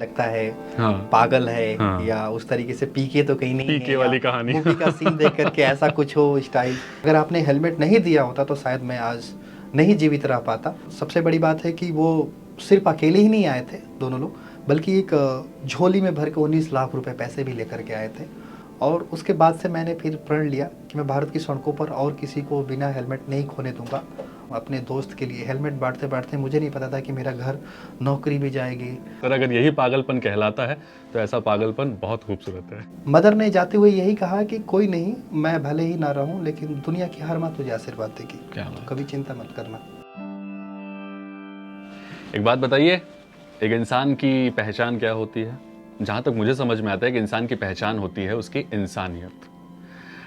लगता है हाँ। पागल है हाँ। या उस तरीके से पीके तो कहीं नहीं है, पीके वाली कहानी। मूवी का सीन देख करके ऐसा कुछ हो स्टाइल। अगर आपने हेलमेट नहीं दिया होता तो शायद मैं आज नहीं जीवित रह पाता। सबसे बड़ी बात है कि वो सिर्फ अकेले ही नहीं आए थे दोनों लोग, बल्कि एक झोली में भर के 19 लाख रुपए पैसे भी लेकर के आए थे। और उसके बाद से मैंने फिर प्रण लिया कि मैं भारत की सड़कों पर और किसी को बिना हेलमेट नहीं खोने दूंगा। अपने दोस्त के लिए हेलमेट बांटते बांटते मुझे नहीं पता था कि मेरा घर नौकरी भी जाएगी। सर अगर यही पागलपन कहलाता है तो ऐसा पागलपन बहुत खूबसूरत है। मदर ने जाते हुए यही कहा कि कोई नहीं, मैं भले ही ना रहूं लेकिन दुनिया की हर माँ तुझे आशीर्वाद देगी, क्या तो बात। कभी चिंता मत करना। एक बात बताइए, एक इंसान की पहचान क्या होती है? जहाँ तक मुझे समझ में आता है कि इंसान की पहचान होती है उसकी इंसानियत।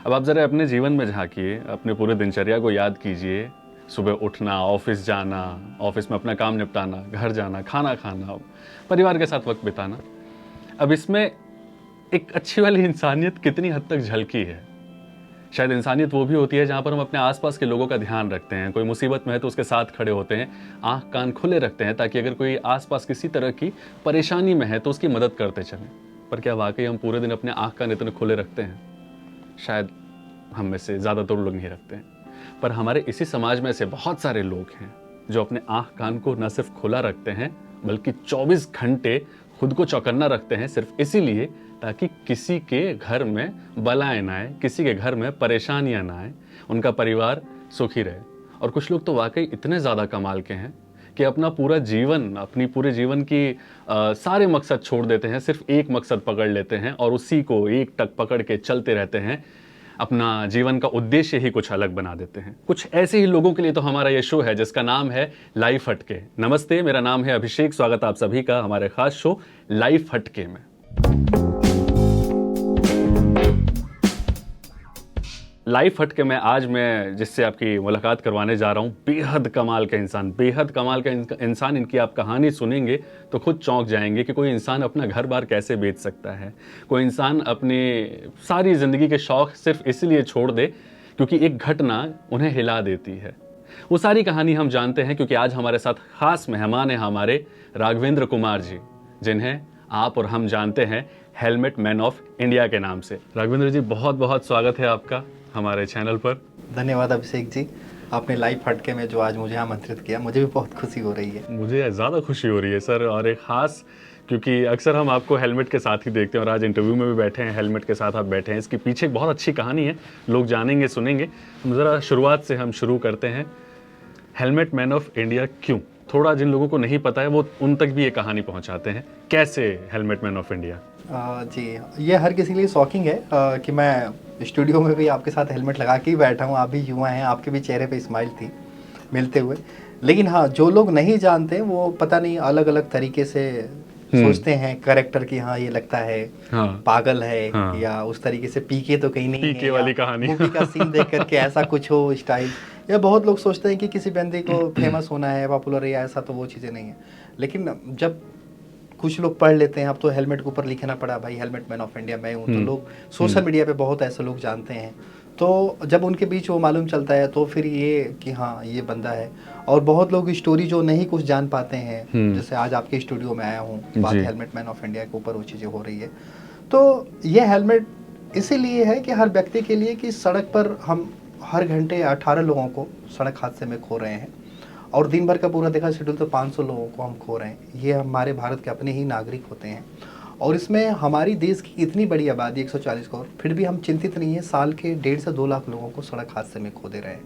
अब आप ज़रा अपने जीवन में झांकिए, अपने पूरे दिनचर्या को याद कीजिए। सुबह उठना, ऑफिस जाना, ऑफिस में अपना काम निपटाना, घर जाना, खाना खाना, परिवार के साथ वक्त बिताना। अब इसमें एक अच्छी वाली इंसानियत कितनी हद तक झलकी है? शायद इंसानियत वो भी होती है जहाँ पर हम अपने आसपास के लोगों का ध्यान रखते हैं। कोई मुसीबत में है तो उसके साथ खड़े होते हैं, आंख कान खुले रखते हैं ताकि अगर कोई आसपास किसी तरह की परेशानी में है तो उसकी मदद करते चलें। पर क्या वाकई हम पूरे दिन अपने आंख कान इतने खुले रखते हैं? शायद हम में से ज़्यादातर लोग नहीं रखते हैं। पर हमारे इसी समाज में ऐसे बहुत सारे लोग हैं जो अपने आंख कान को न सिर्फ खुला रखते हैं बल्कि 24 घंटे खुद को चौकन्ना रखते हैं, सिर्फ इसीलिए ताकि किसी के घर में बलाएं ना आए, किसी के घर में परेशानियां ना आए, उनका परिवार सुखी रहे। और कुछ लोग तो वाकई इतने ज़्यादा कमाल के हैं कि अपना पूरा जीवन, अपनी पूरे जीवन की सारे मकसद छोड़ देते हैं, सिर्फ एक मकसद पकड़ लेते हैं और उसी को एक टक पकड़ के चलते रहते हैं। अपना जीवन का उद्देश्य ही कुछ अलग बना देते हैं। कुछ ऐसे ही लोगों के लिए तो हमारा ये शो है जिसका नाम है लाइफ हटके। नमस्ते, मेरा नाम है अभिषेक। स्वागत आप सभी का हमारे खास शो लाइफ हटके में। लाइफ हटके में आज मैं जिससे आपकी मुलाकात करवाने जा रहा हूँ, बेहद कमाल का इंसान, बेहद कमाल का इंसान। इनकी आप कहानी सुनेंगे तो खुद चौंक जाएंगे कि कोई इंसान अपना घर बार कैसे बेच सकता है। कोई इंसान अपनी सारी ज़िंदगी के शौक़ सिर्फ इसलिए छोड़ दे क्योंकि एक घटना उन्हें हिला देती है। वो सारी कहानी हम जानते हैं क्योंकि आज हमारे साथ खास मेहमान हैं हमारे राघवेंद्र कुमार जी, जिन्हें आप और हम जानते हैं हेलमेट मैन ऑफ इंडिया के नाम से। राघवेंद्र जी, बहुत बहुत स्वागत है आपका हमारे चैनल पर। धन्यवाद अभिषेक जी, आपने लाइफ हटके में जो आज मुझे आमंत्रित किया, मुझे भी बहुत खुशी हो रही है। मुझे ज़्यादा खुशी हो रही है सर, और एक ख़ास क्योंकि अक्सर हम आपको हेलमेट के साथ ही देखते हैं और आज इंटरव्यू में भी बैठे हैं, हेलमेट के साथ आप बैठे हैं। इसके पीछे एक बहुत अच्छी कहानी है, लोग जानेंगे सुनेंगे। ज़रा शुरुआत से हम शुरू करते हैं। हेलमेट मैन ऑफ इंडिया क्यों? थोड़ा जिन लोगों को नहीं पता है वो उन तक भी ये कहानी पहुँचाते हैं। कैसे हेलमेट मैन ऑफ इंडिया? जी, ये हर किसी के लिए शॉकिंग है कि मैं स्टूडियो में भी आपके साथ हेलमेट लगा के ही बैठा हूँ। आप भी युवा हैं, आपके भी चेहरे पे स्माइल थी मिलते हुए। लेकिन हाँ, जो लोग नहीं जानते वो पता नहीं अलग अलग तरीके से सोचते हैं कैरेक्टर की। हाँ, ये लगता है हाँ। पागल है, हाँ। या उस तरीके से पीके तो कहीं नहीं है, पीके वाली कहानी। मूवी का सीन देख करके ऐसा कुछ हो स्टाइल। या बहुत लोग सोचते हैं कि किसी बंदे को फेमस होना है, पॉपुलर है या ऐसा, तो वो चीज़ें नहीं है। लेकिन जब कुछ लोग पढ़ लेते हैं, अब तो हेलमेट के ऊपर लिखना पड़ा भाई हेलमेट मैन ऑफ इंडिया मैं हूँ, तो लोग सोशल मीडिया पे बहुत ऐसे लोग जानते हैं। तो जब उनके बीच वो मालूम चलता है तो फिर ये कि हाँ ये बंदा है। और बहुत लोग स्टोरी जो नहीं कुछ जान पाते हैं, जैसे आज आपके स्टूडियो में आया हूँ, बात हेलमेट मैन ऑफ इंडिया के ऊपर वो चीज़ें हो रही है। तो ये हेलमेट इसीलिए है कि हर व्यक्ति के लिए कि सड़क पर हम हर घंटे 18 लोगों को सड़क हादसे में खो रहे हैं, और दिन भर का पूरा देखा शेड्यूल तो 500 लोगों को हम खो रहे हैं। ये हमारे भारत के अपने ही नागरिक होते हैं, और इसमें हमारी देश की इतनी बड़ी आबादी 140 करोड़, फिर भी हम चिंतित नहीं है। साल के 1.5 से 2 लाख लोगों को सड़क हादसे में खो दे रहे हैं,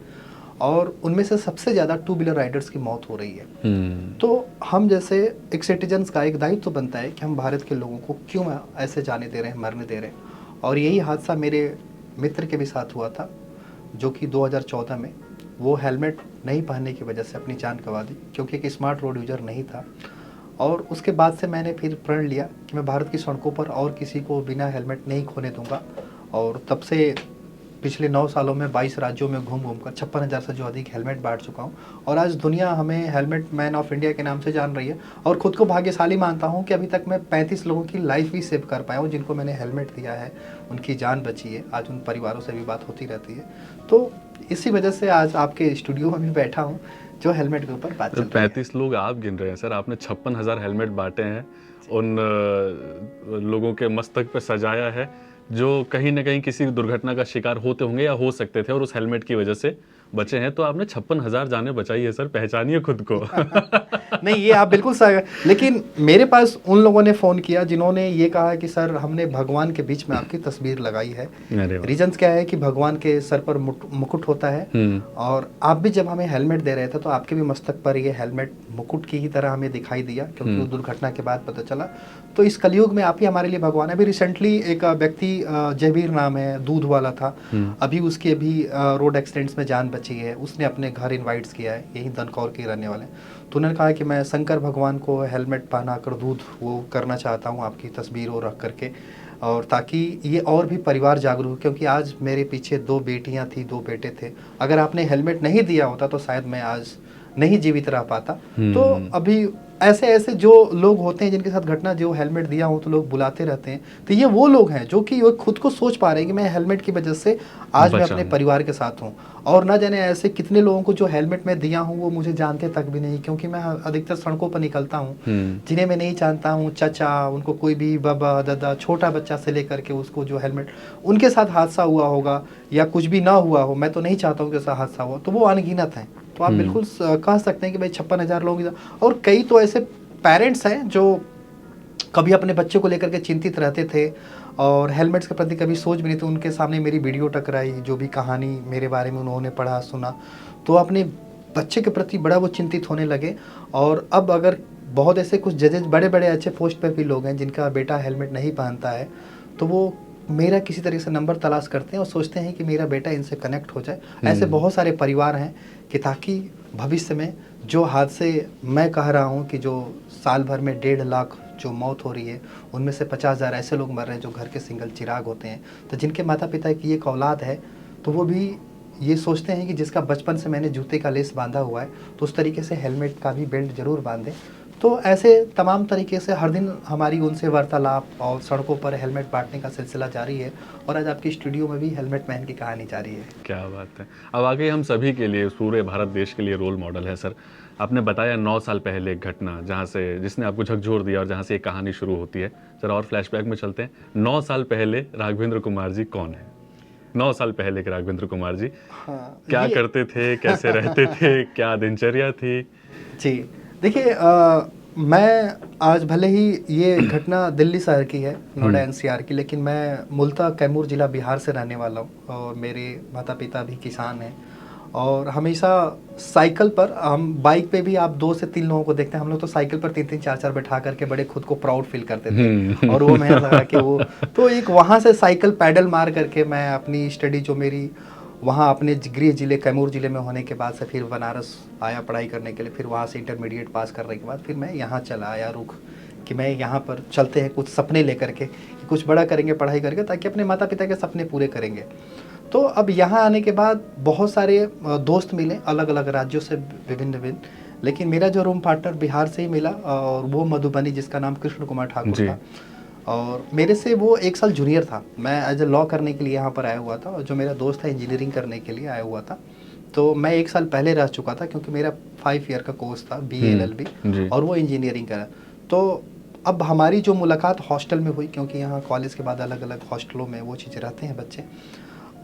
और उनमें से सबसे ज़्यादा 2 व्हीलर राइडर्स की मौत हो रही है। तो हम जैसे एक सिटीजन्स का एक दायित्व तो बनता है कि हम भारत के लोगों को क्यों ऐसे जाने दे रहे हैं, मरने दे रहे हैं। और यही हादसा मेरे मित्र के भी साथ हुआ था, जो कि 2014 में वो हेलमेट नहीं पहनने की वजह से अपनी जान गंवा दी, क्योंकि एक स्मार्ट रोड यूज़र नहीं था। और उसके बाद से मैंने फिर प्रण लिया कि मैं भारत की सड़कों पर और किसी को बिना हेलमेट नहीं खोने दूंगा। और तब से पिछले 9 सालों में 22 राज्यों में घूम कर 56,000 से जो अधिक हेलमेट बांट चुका हूँ। और आज दुनिया हमें हेलमेट मैन ऑफ इंडिया के नाम से जान रही है, और ख़ुद को भाग्यशाली मानता हूँ कि अभी तक मैं 35 लोगों की लाइफ भी सेव कर पाया हूँ, जिनको मैंने हेलमेट दिया है, उनकी जान बची है। आज उन परिवारों से भी बात होती रहती है। तो इसी वजह से आज आपके स्टूडियो में भी बैठा हूँ जो हेलमेट के ऊपर बात चल रही है। 35 लोग आप गिन रहे हैं सर, आपने 56,000 हेलमेट बांटे हैं, उन लोगों के मस्तक पे सजाया है जो कहीं ना कहीं किसी दुर्घटना का शिकार होते होंगे या हो सकते थे और उस हेलमेट की वजह से बचे हैं। तो आपने 56,000 जाने बचाई है सर, पहचानिए खुद को। नहीं, ये आप बिल्कुल सही, लेकिन मेरे पास उन लोगों ने फ़ोन किया जिन्होंने ये कहा कि सर हमने भगवान के बीच में आपकी तस्वीर लगाई है। अरे वाह। रीजंस क्या है कि भगवान के सर पर मुकुट होता है, और आप भी जब हमें हेलमेट दे रहे थे तो आपके भी मस्तक पर ये हेलमेट मुकुट की ही तरह हमें दिखाई दिया, क्योंकि वो दुर्घटना के बाद पता चला। तो इस कलयुग में आप ही हमारे लिए भगवान है। अभी रिसेंटली एक व्यक्ति, जयवीर नाम है, दूध वाला था, अभी उसकी रोड एक्सीडेंट्स में जान बची है। उसने अपने घर इनवाइट्स किया है, यही दनकौर के रहने वाले। तो उन्होंने कहा कि मैं शंकर भगवान को हेलमेट पहना कर दूध वो करना चाहता हूँ आपकी तस्वीर वो रख करके, और ताकि ये और भी परिवार जागरूक हो, क्योंकि आज मेरे पीछे 2 बेटियां थी, 2 बेटे थे। अगर आपने हेलमेट नहीं दिया होता तो शायद मैं आज नहीं जीवित रह पाता। तो अभी ऐसे ऐसे जो लोग होते हैं जिनके साथ घटना, जो हेलमेट दिया हो तो लोग बुलाते रहते हैं, तो ये वो लोग हैं जो कि वो खुद को सोच पा रहे हैं कि मैं हेलमेट की वजह से आज मैं अपने परिवार के साथ हूँ। और ना जाने ऐसे कितने लोगों को जो हेलमेट मैं दिया हूँ वो मुझे जानते तक भी नहीं, क्योंकि मैं अधिकतर सड़कों पर निकलता हूँ, जिन्हें मैं नहीं जानता हूँ, चाचा, उनको कोई भी बाबा दादा, छोटा बच्चा से लेकर के उसको जो हेलमेट, उनके साथ हादसा हुआ होगा या कुछ भी ना हुआ हो, मैं तो नहीं चाहता हूँ कि ऐसा हादसा हो, तो वो अनगिनत हैं। तो आप बिल्कुल कह सकते हैं कि भाई 56,000 लोग, और कई तो ऐसे पेरेंट्स हैं जो कभी अपने बच्चे को लेकर के चिंतित रहते थे और हेलमेट्स के प्रति कभी सोच भी नहीं, तो उनके सामने मेरी वीडियो टकराई, जो भी कहानी मेरे बारे में उन्होंने पढ़ा सुना, तो अपने बच्चे के प्रति बड़ा वो चिंतित होने लगे। और अब अगर बहुत ऐसे कुछ जजेज, बड़े बड़े अच्छे पोस्ट पर भी लोग हैं जिनका बेटा हेलमेट नहीं पहनता है, तो वो मेरा किसी तरीके से नंबर तलाश करते हैं और सोचते हैं कि मेरा बेटा इनसे कनेक्ट हो जाए। ऐसे बहुत सारे परिवार हैं कि ताकि भविष्य में जो हादसे, मैं कह रहा हूँ कि जो साल भर में 1.5 लाख जो मौत हो रही है, उनमें से 50,000 ऐसे लोग मर रहे हैं जो घर के सिंगल चिराग होते हैं। तो जिनके माता पिता की एक औलाद है, तो वो भी ये सोचते हैं कि जिसका बचपन से मैंने जूते का लेस बांधा हुआ है, तो उस तरीके से हेलमेट का भी बेल्ट जरूर बांधें। तो ऐसे तमाम तरीके से हर दिन हमारी उनसे वार्तालाप और सड़कों पर हेलमेट बांटने का सिलसिला जारी है, और आज आपकी स्टूडियो में भी हेलमेट मैन की कहानी जारी है। क्या बात है। अब आगे हम सभी के लिए, पूरे भारत देश के लिए रोल मॉडल है सर। आपने बताया 9 साल पहले एक घटना जहाँ से, जिसने आपको झकझोर दिया और जहाँ से एक कहानी शुरू होती है। सर और फ्लैशबैक में चलते हैं। 9 साल पहले राघवेंद्र कुमार जी कौन है? 9 साल पहले के राघवेंद्र कुमार जी क्या करते थे, कैसे रहते थे, क्या दिनचर्या थी? जी देखिए, मैं आज भले ही ये घटना दिल्ली शहर की है, नोएडा एनसीआर की, लेकिन मैं मूलतः कैमूर जिला बिहार से रहने वाला हूँ, और मेरे माता पिता भी किसान हैं। और हमेशा साइकिल पर, हम बाइक पे भी आप 2 से 3 लोगों को देखते हैं, हम लोग तो साइकिल पर 3-3 4-4 बैठा करके बड़े खुद को प्राउड फील करते थे। और वो मैं लगा कि वो तो एक वहाँ से साइकिल पैडल मार करके मैं अपनी स्टडी, जो मेरी वहाँ अपने गृह जिले कैमूर जिले में होने के बाद से फिर बनारस आया पढ़ाई करने के लिए, फिर वहाँ से इंटरमीडिएट पास करने के बाद फिर मैं यहाँ चला आया रुख, कि मैं यहाँ पर चलते हैं कुछ सपने लेकर के, कि कुछ बड़ा करेंगे पढ़ाई करके, ताकि अपने माता पिता के सपने पूरे करेंगे। तो अब यहाँ आने के बाद बहुत सारे दोस्त मिले अलग अलग राज्यों से, विभिन्न, लेकिन मेरा जो रूम पार्टनर बिहार से ही मिला, और वो मधुबनी, जिसका नाम कृष्ण कुमार ठाकुर था, और मेरे से वो 1 साल जूनियर था। मैं एज ए लॉ करने के लिए यहाँ पर आया हुआ था, और जो मेरा दोस्त था इंजीनियरिंग करने के लिए आया हुआ था। तो मैं 1 साल पहले रह चुका था, क्योंकि मेरा 5 ईयर का कोर्स था, BA LLB, और वो इंजीनियरिंग करा। तो अब हमारी जो मुलाकात हॉस्टल में हुई, क्योंकि यहाँ कॉलेज के बाद अलग अलग हॉस्टलों में वो चीज़ें रहते हैं बच्चे,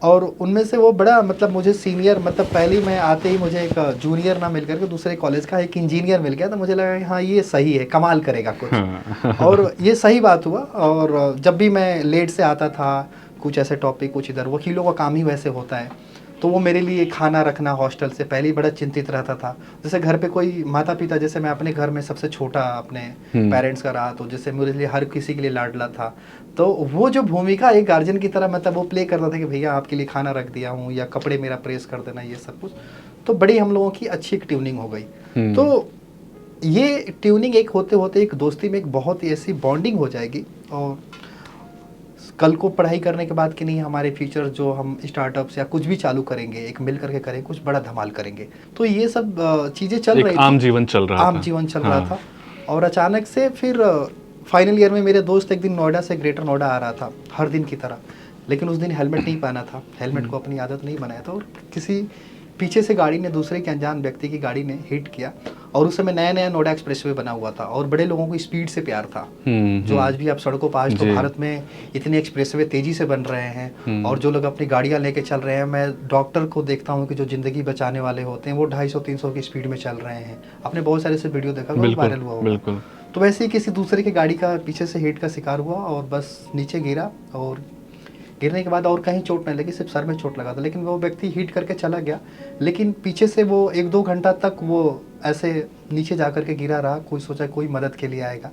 और उनमें से वो बड़ा, मतलब मुझे सीनियर, मतलब पहले मैं आते ही मुझे एक जूनियर ना मिल करके दूसरे कॉलेज का एक इंजीनियर मिल गया, तो मुझे लगा कि हाँ ये सही है, कमाल करेगा कुछ। और ये सही बात हुआ। और जब भी मैं लेट से आता था, कुछ ऐसे टॉपिक, कुछ इधर, वकीलों का काम ही वैसे होता है, तो वो मेरे लिए खाना रखना हॉस्टल से पहले ही बड़ा चिंतित रहता था। जैसे घर पे कोई माता पिता, जैसे मैं अपने घर में सबसे छोटा अपने पेरेंट्स का रहा, तो जैसे मेरे लिए हर किसी के लिए लाडला था, तो वो जो भूमिका एक गार्जियन की तरह मतलब वो प्ले करता था कि भैया आपके लिए खाना रख दिया हूँ, या कपड़े मेरा प्रेस कर देना, ये सब कुछ। तो बड़ी हम लोगों की अच्छी एक ट्यूनिंग हो गई। तो ये ट्यूनिंग एक होते होते एक दोस्ती में एक बहुत ही ऐसी बॉन्डिंग हो जाएगी, और कल को पढ़ाई करने के बाद कि नहीं, हमारे फ्यूचर जो हम स्टार्टअप्स या कुछ भी चालू करेंगे, एक मिल करके करेंगे, कुछ बड़ा धमाल करेंगे। तो ये सब चीज़ें चल रही थी, आम जीवन चल रहा था। और अचानक से फिर फाइनल ईयर में मेरे दोस्त एक दिन नोएडा से ग्रेटर नोएडा आ रहा था, हर दिन की तरह, लेकिन उस दिन हेलमेट नहीं पहना था, हेलमेट को अपनी आदत नहीं बनाया था, और किसी पीछे से गाड़ी ने, दूसरे के अनजान व्यक्ति की गाड़ी ने हिट किया। और उस समय नया नया नोएडा एक्सप्रेसवे बना हुआ था और बड़े लोगों को स्पीड से प्यार था। जो आज भी आप सड़कों पर, आज तो भारत में इतने एक्सप्रेसवे तेजी से बन रहे हैं और जो लोग अपनी गाड़ियां लेके चल रहे हैं, मैं डॉक्टर को देखता हूँ कि जो जिंदगी बचाने वाले होते हैं वो 250-300 की स्पीड में चल रहे हैं। आपने बहुत सारे से वीडियो देखा, बहुत वायरल हुआ होगा। तो वैसे ही किसी दूसरे की गाड़ी का पीछे से हिट का शिकार हुआ और बस नीचे गिरा, और गिरने के बाद और कहीं चोट नहीं लगी, सिर्फ सर में चोट लगा था। लेकिन वो व्यक्ति हिट करके चला गया, लेकिन पीछे से वो 1-2 घंटा तक वो ऐसे नीचे जा कर के गिरा रहा। कोई सोचा कोई मदद के लिए आएगा,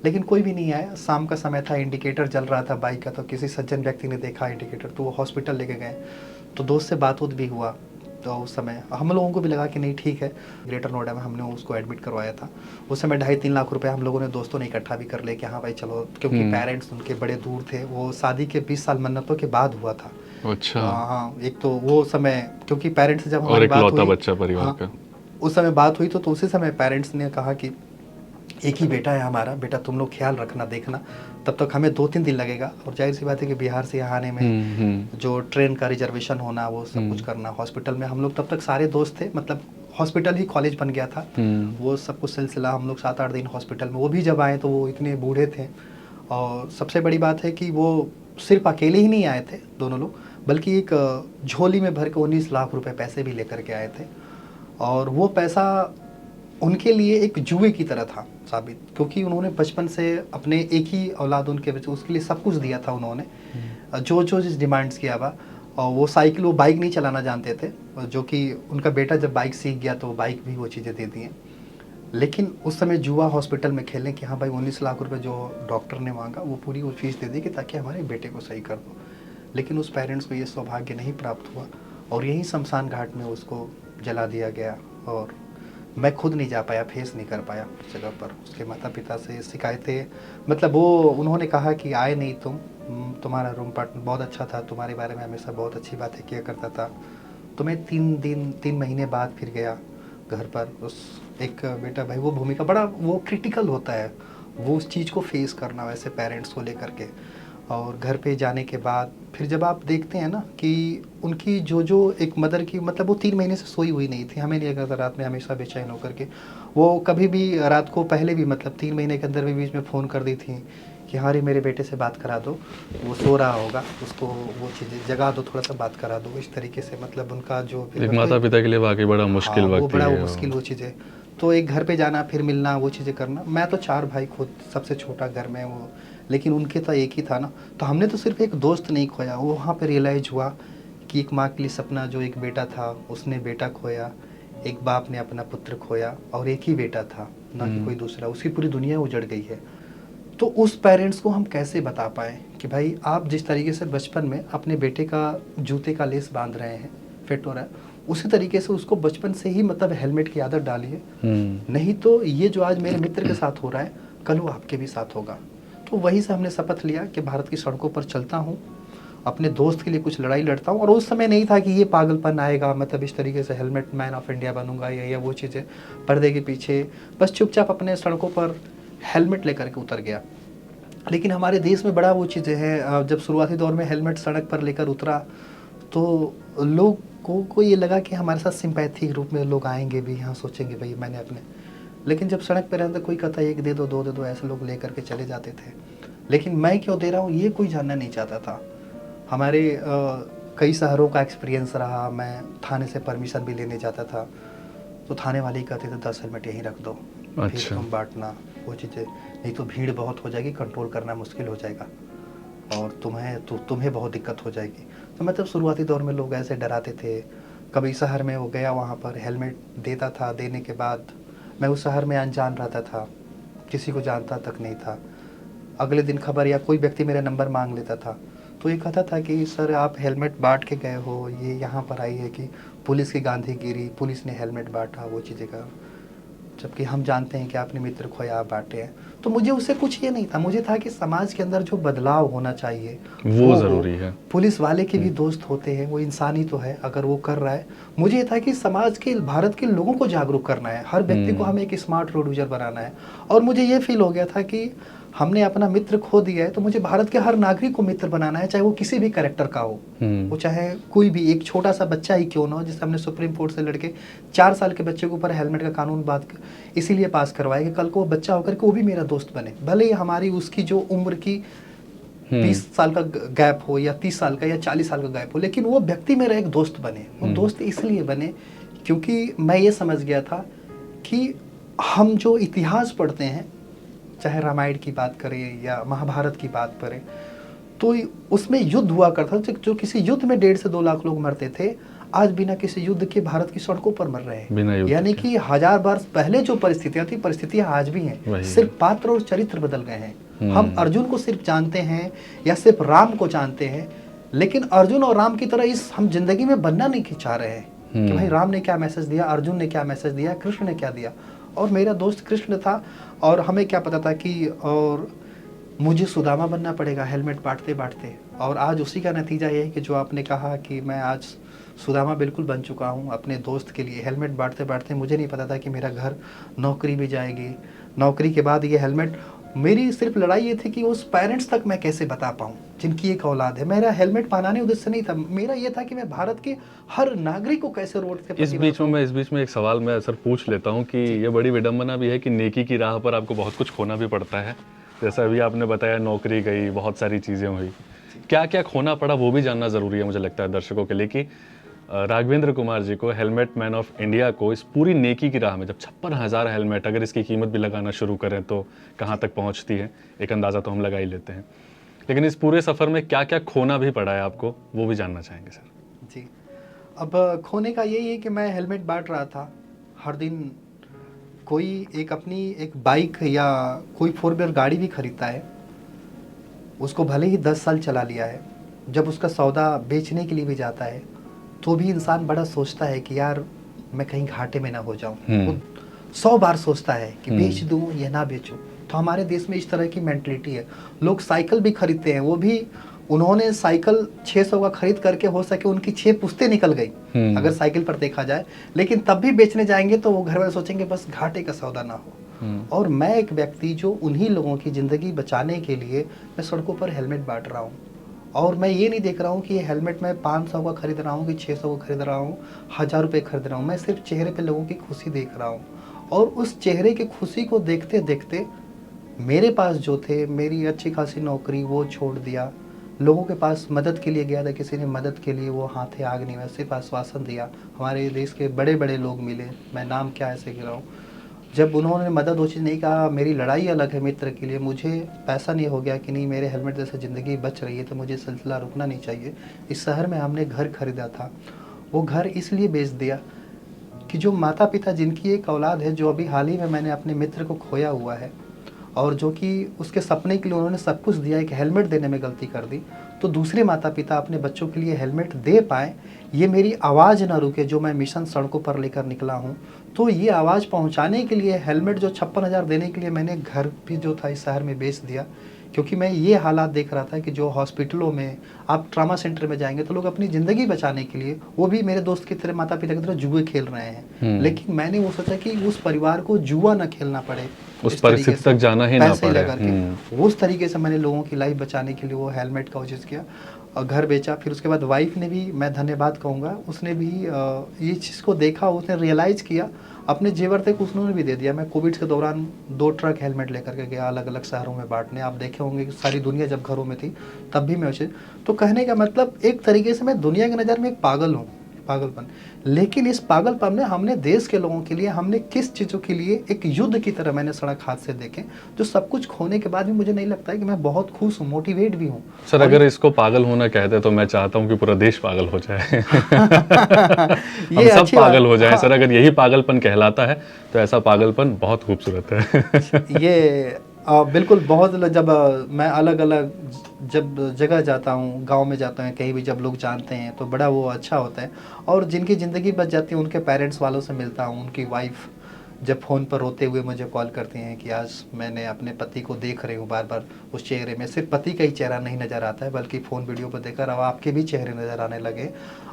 लेकिन कोई भी नहीं आया। शाम का समय था, इंडिकेटर जल रहा था बाइक का, तो किसी सज्जन व्यक्ति ने देखा इंडिकेटर, तो वो हॉस्पिटल लेके गए। तो दोस्त से बात भी हुआ, तो उस समय हम लोगों को भी लगा कि नहीं ठीक है। ग्रेटर नोएडा में हमने उसको एडमिट करवाया था। उस समय 2.5-3 लाख रुपए हम लोगों ने दोस्तों ने इकट्ठा भी कर ले कि हाँ भाई चलो, क्योंकि पेरेंट्स उनके बड़े दूर थे। वो शादी के 20 साल मन्नतों के बाद हुआ था। अच्छा। हाँ, एक तो वो समय, क्योंकि पेरेंट्स जब हमारी बात हुई, बच्चा परिवार का, उस समय बात हुई तो उसी समय पेरेंट्स ने कहा कि एक ही बेटा है हमारा, बेटा तुम लोग ख्याल रखना, देखना, तब तक हमें 2-3 दिन लगेगा। और जाहिर सी बात है कि बिहार से यहाँ आने में जो ट्रेन का रिजर्वेशन होना, वो सब कुछ करना, हॉस्पिटल में हम लोग तब तक सारे दोस्त थे, मतलब हॉस्पिटल ही कॉलेज बन गया था। वो सब कुछ सिलसिला, हम लोग 7-8 दिन हॉस्पिटल में। वो भी जब आए तो वो इतने बूढ़े थे, और सबसे बड़ी बात है कि वो सिर्फ अकेले ही नहीं आए थे दोनों लोग, बल्कि एक झोली में भर के 19 लाख रुपए पैसे भी लेकर के आए थे। और वो पैसा उनके लिए एक जुए की तरह था साबित, क्योंकि उन्होंने बचपन से अपने एक ही औलाद उनके बच्चे, उसके लिए सब कुछ दिया था उन्होंने, जो जो जिस डिमांड्स किया हुआ। और वो साइकिल, वो बाइक नहीं चलाना जानते थे, जो कि उनका बेटा जब बाइक सीख गया तो बाइक भी वो चीज़ें दे दी हैं। लेकिन उस समय जुआ हॉस्पिटल में खेलने कि हाँ भाई 19 लाख रुपए जो डॉक्टर ने मांगा, वो पूरी वो फीस दे दी कि ताकि हमारे बेटे को सही कर दो। लेकिन उस पेरेंट्स को ये सौभाग्य नहीं प्राप्त हुआ, और यहीं शमशान घाट में उसको जला दिया गया। और मैं खुद नहीं जा पाया, फेस नहीं कर पाया उस जगह पर। उसके माता पिता से शिकायतें, मतलब वो उन्होंने कहा कि आए नहीं तुम्हारा रूम पार्टनर बहुत अच्छा था, तुम्हारे बारे में हमेशा बहुत अच्छी बातें किया करता था। तो मैं 3 महीने बाद फिर गया घर पर। उस एक बेटा भाई, वो भूमिका बड़ा वो क्रिटिकल होता है, वो उस चीज़ को फेस करना वैसे पेरेंट्स को लेकर के। और घर पे जाने के बाद फिर जब आप देखते हैं ना कि उनकी जो एक मदर की, मतलब वो 3 महीने से सोई हुई नहीं थी, हमें नहीं लगा था, रात में हमेशा बेचैन होकर के वो कभी भी रात को, पहले भी मतलब 3 महीने के अंदर भी बीच में फ़ोन कर दी थी कि हाँ रे मेरे बेटे से बात करा दो, वो सो रहा होगा, उसको वो चीज़ें जगा दो, थोड़ा सा बात करा दो, इस तरीके से। मतलब उनका जो एक माता पिता के लिए वाकई बड़ा मुश्किल वक्त है, वो बड़ा मुश्किल वो चीज़ें। तो एक घर पे जाना, फिर मिलना, वो चीज़ें करना। मैं तो 4 भाई, खुद सबसे छोटा घर में वो, लेकिन उनके तो एक ही था ना। तो हमने तो सिर्फ एक दोस्त नहीं खोया, वो वहाँ पे रियलाइज़ हुआ कि एक माँ के लिए सपना, जो एक बेटा था उसने बेटा खोया, एक बाप ने अपना पुत्र खोया, और एक ही बेटा था, ना कि कोई दूसरा, उसकी पूरी दुनिया उजड़ गई है। तो उस पेरेंट्स को हम कैसे बता पाएँ कि भाई आप जिस तरीके से बचपन में अपने बेटे का जूते का लेस बांध रहे हैं, फिट हो रहा है, उसी तरीके से उसको बचपन से ही मतलब हेलमेट की आदत डालिए। नहीं तो ये जो आज मेरे मित्र के साथ हो रहा है, कल वो आपके भी साथ होगा। तो वहीं से हमने शपथ लिया कि भारत की सड़कों पर चलता हूँ, अपने दोस्त के लिए कुछ लड़ाई लड़ता हूँ। और उस समय नहीं था कि ये पागलपन आएगा, मतलब इस तरीके से हेलमेट मैन ऑफ इंडिया बनूंगा या वो चीज़ें, पर्दे के पीछे बस चुपचाप अपने सड़कों पर हेलमेट लेकर के उतर गया। लेकिन हमारे देश में बड़ा वो चीज़ें हैं, जब शुरुआती दौर में हेलमेट सड़क पर लेकर उतरा तो लोगों को ये लगा कि हमारे साथ सिंपैथी रूप में लोग आएंगे भी, हाँ सोचेंगे भाई मैंने अपने। लेकिन जब सड़क पर रहता कोई कहता 1 दे दो, 2 दे दो, ऐसे लोग लेकर के चले जाते थे। लेकिन मैं क्यों दे रहा हूँ ये कोई जानना नहीं चाहता था। हमारे कई शहरों का एक्सपीरियंस रहा, मैं थाने से परमिशन भी लेने जाता था, तो थाने वाले ही कहते थे 10 हेलमेट यहीं रख दो, फिर तुम बांटना वो चीज़ें, नहीं तो भीड़ बहुत हो जाएगी, कंट्रोल करना मुश्किल हो जाएगा और तुम्हें बहुत दिक्कत हो जाएगी। तो मतलब शुरुआती दौर में लोग ऐसे डराते थे। कभी शहर में वो गया, वहाँ पर हेलमेट देता था, देने के बाद मैं उस शहर में अनजान रहता था, किसी को जानता तक नहीं था। अगले दिन खबर या कोई व्यक्ति मेरा नंबर मांग लेता था, तो ये कहता था कि सर आप हेलमेट बांट के गए हो, ये यहाँ पर आई है कि पुलिस की गांधीगिरी, पुलिस ने हेलमेट बांटा, वो चीज़ें का, जबकि हम जानते हैं कि आपने मित्र खोया, आप बांटे हैं। तो मुझे उससे कुछ ये नहीं था, मुझे था कि समाज के अंदर जो बदलाव होना चाहिए वो ज़रूरी है। पुलिस वाले के भी दोस्त होते हैं, वो इंसानी तो है, अगर वो कर रहा है। मुझे ये था कि समाज के, भारत के लोगों को जागरूक करना है, हर व्यक्ति को हमें एक स्मार्ट रोड यूजर बनाना है। और मुझे ये फील हो गया था कि हमने अपना मित्र खो दिया है, तो मुझे भारत के हर नागरिक को मित्र बनाना है, चाहे वो किसी भी कैरेक्टर का हो। वो चाहे कोई भी एक छोटा सा बच्चा ही क्यों ना हो, जिसे हमने सुप्रीम कोर्ट से लड़के 4 साल के बच्चे के ऊपर हेलमेट का कानून इसीलिए पास करवाया कि कल को वो बच्चा होकर के वो भी मेरा दोस्त बने, भले ही हमारी उसकी जो उम्र की 20 साल का गैप हो या 30 साल का या 40 साल का गैप हो, लेकिन वो व्यक्ति मेरा एक दोस्त बने। वो दोस्त इसलिए बने क्योंकि मैं ये समझ गया था कि हम जो इतिहास पढ़ते हैं, चाहे रामायण की बात करें या महाभारत की बात करें, तो उसमें युद्ध हुआ करता था। जो किसी युद्ध में 1.5 से 2 लाख लोग मरते थे, आज बिना किसी युद्ध के भारत की सड़कों पर मर रहे हैं। यानी कि 1000 वर्ष पहले जो परिस्थितियां थी, परिस्थितियां आज भी हैं, सिर्फ पात्र और चरित्र बदल गए हैं। हम अर्जुन को सिर्फ जानते हैं या सिर्फ राम को जानते हैं, लेकिन अर्जुन और राम की तरह हम जिंदगी में बनना नहीं चाह रहे हैं कि भाई राम ने क्या मैसेज दिया, अर्जुन ने क्या मैसेज दिया, कृष्ण ने क्या दिया। और मेरा दोस्त कृष्ण था, और हमें क्या पता था कि और मुझे सुदामा बनना पड़ेगा हेलमेट बांटते बांटते। और आज उसी का नतीजा ये है कि जो आपने कहा कि मैं आज सुदामा बिल्कुल बन चुका हूँ अपने दोस्त के लिए। हेलमेट बांटते बांटते मुझे नहीं पता था कि मेरा घर नौकरी भी जाएगी, नौकरी के बाद ये हेलमेट। मेरी सिर्फ लड़ाई ये थी कि उस पेरेंट्स तक मैं कैसे बता पाऊँ जिनकी एक औलाद है। मेरा हेलमेट पहनाने उद्देश्य नहीं था, मेरा ये था कि मैं भारत के हर नागरिक को कैसे रोड से। इस बीच में एक सवाल मैं सर पूछ लेता हूँ कि ये बड़ी विडंबना भी है कि नेकी की राह पर आपको बहुत कुछ खोना भी पड़ता है। जैसा अभी आपने बताया, नौकरी गई, बहुत सारी चीज़ें हुई, क्या क्या खोना पड़ा वो भी जानना ज़रूरी है मुझे लगता है दर्शकों के लिए कि राघवेंद्र कुमार जी को, हेलमेट मैन ऑफ इंडिया को, इस पूरी नेकी की राह में जब 56,000 हेलमेट, अगर इसकी कीमत भी लगाना शुरू करें तो कहाँ तक पहुँचती है, एक अंदाज़ा तो हम लगा ही लेते हैं। लेकिन इस पूरे सफ़र में क्या क्या खोना भी पड़ा है आपको, वो भी जानना चाहेंगे सर। जी, अब खोने का यही है कि मैं हेलमेट बांट रहा था हर दिन। कोई अपनी एक बाइक या कोई 4 व्हीलर गाड़ी भी खरीदता है, उसको भले ही 10 साल चला लिया है, जब उसका सौदा बेचने के लिए भी जाता है तो भी इंसान बड़ा सोचता है कि यार मैं कहीं घाटे में ना हो जाऊं। वो 100 बार सोचता है कि बेच दूं या ना बेचूं। तो हमारे देश में इस तरह की मेंटलिटी है। लोग साइकिल भी खरीदते हैं, वो भी उन्होंने साइकिल 600 का खरीद करके हो सके उनकी 6 पुश्तें निकल गई अगर साइकिल पर देखा जाए, लेकिन तब भी बेचने जाएंगे तो वो घर वाले सोचेंगे बस घाटे का सौदा ना हो। और मैं एक व्यक्ति जो उन्हीं लोगों की ज़िंदगी बचाने के लिए मैं सड़कों पर हेलमेट बांट रहा हूँ। और मैं ये नहीं देख रहा हूँ कि ये हेलमेट मैं 500 का खरीद रहा हूँ कि 600 का खरीद रहा हूँ, 1000 रुपये खरीद रहा हूँ। मैं सिर्फ चेहरे पे लोगों की खुशी देख रहा हूँ, और उस चेहरे की खुशी को देखते देखते मेरे पास जो थे, मेरी अच्छी खासी नौकरी वो छोड़ दिया, लोगों के पास मदद के लिए गया था, किसी ने मदद के लिए वो हाथे आग नहीं, मैं सिर्फ आश्वासन दिया। हमारे देश के बड़े बड़े लोग मिले, मैं नाम क्या ऐसे गिराऊँ, जब उन्होंने मदद वो चीज़ नहीं कहा। मेरी लड़ाई अलग है मित्र के लिए, मुझे पैसा नहीं हो गया कि नहीं मेरे हेलमेट जैसे ज़िंदगी बच रही है तो मुझे सिलसिला रुकना नहीं चाहिए। इस शहर में हमने घर खरीदा था, वो घर इसलिए बेच दिया कि जो माता पिता जिनकी एक औलाद है, जो अभी हाल ही में मैंने अपने मित्र को खोया हुआ है, और जो कि उसके सपने के लिए उन्होंने सब कुछ दिया, एक हेलमेट देने में गलती कर दी, तो दूसरे माता पिता अपने बच्चों के लिए हेलमेट दे पाएँ, ये मेरी आवाज़ ना रुके जो मैं मिशन सड़कों पर लेकर निकला हूँ। तो ये आवाज़ पहुँचाने के लिए हेलमेट जो 56,000 देने के लिए मैंने घर भी जो था इस शहर में बेच दिया, क्योंकि मैं ये हालात देख रहा था कि जो हॉस्पिटलों में, आप ट्रामा सेंटर में जाएंगे तो लोग अपनी ज़िंदगी बचाने के लिए, वो भी मेरे दोस्त की तरह, माता पिता की तरह जुए खेल रहे हैं। लेकिन मैंने वो सोचा कि उस परिवार को जुआ ना खेलना पड़े, उस परिस्थिति तक जाना ही ना पड़े। उस तरीके से मैंने लोगों की लाइफ बचाने के लिए वो हेलमेट का यूज़ किया और घर बेचा। फिर उसके बाद वाइफ ने भी, मैं धन्यवाद कहूँगा, उसने भी ये चीज़ को देखा, उसने रियलाइज़ किया, अपने जेवर तक उसने भी दे दिया। मैं कोविड के दौरान 2 ट्रक हेलमेट लेकर के गया अलग अलग शहरों में बांटने। आप देखे होंगे कि सारी दुनिया जब घरों में थी तब भी मैं उसे, तो कहने का मतलब एक तरीके से मैं दुनिया की नज़र में एक पागल हूँ, पागलपन। लेकिन इस पागलपन में हमने देश के लोगों के लिए, हमने किस चीज़ों के लिए एक युद्ध की तरह मैंने सड़क हादसे देखे, जो सब कुछ खोने के बाद भी मुझे नहीं लगता है कि मैं बहुत खुश हूँ, मोटिवेट भी हूँ। सर अगर इसको पागल होना कहते तो मैं चाहता हूँ कि पूरा देश पागल हो जाए। ये हम सब पागल हो जाएं। हाँ। सर अगर यही पागलपन कहलाता है तो ऐसा पागलपन बहुत खूबसूरत है। ये बिल्कुल, बहुत जब मैं अलग अलग जब जगह जाता हूँ, गांव में जाता हूँ, कहीं भी जब लोग जानते हैं तो बड़ा वो अच्छा होता है। और जिनकी ज़िंदगी बच जाती है उनके पेरेंट्स वालों से मिलता हूँ, उनकी वाइफ जब फ़ोन पर रोते हुए मुझे कॉल करती हैं कि आज मैंने अपने पति को देख रही हूँ बार बार, उस चेहरे में सिर्फ पति का ही चेहरा नहीं नज़र आता है बल्कि फ़ोन वीडियो पर देखकर अब आपके भी चेहरे नज़र आने लगे।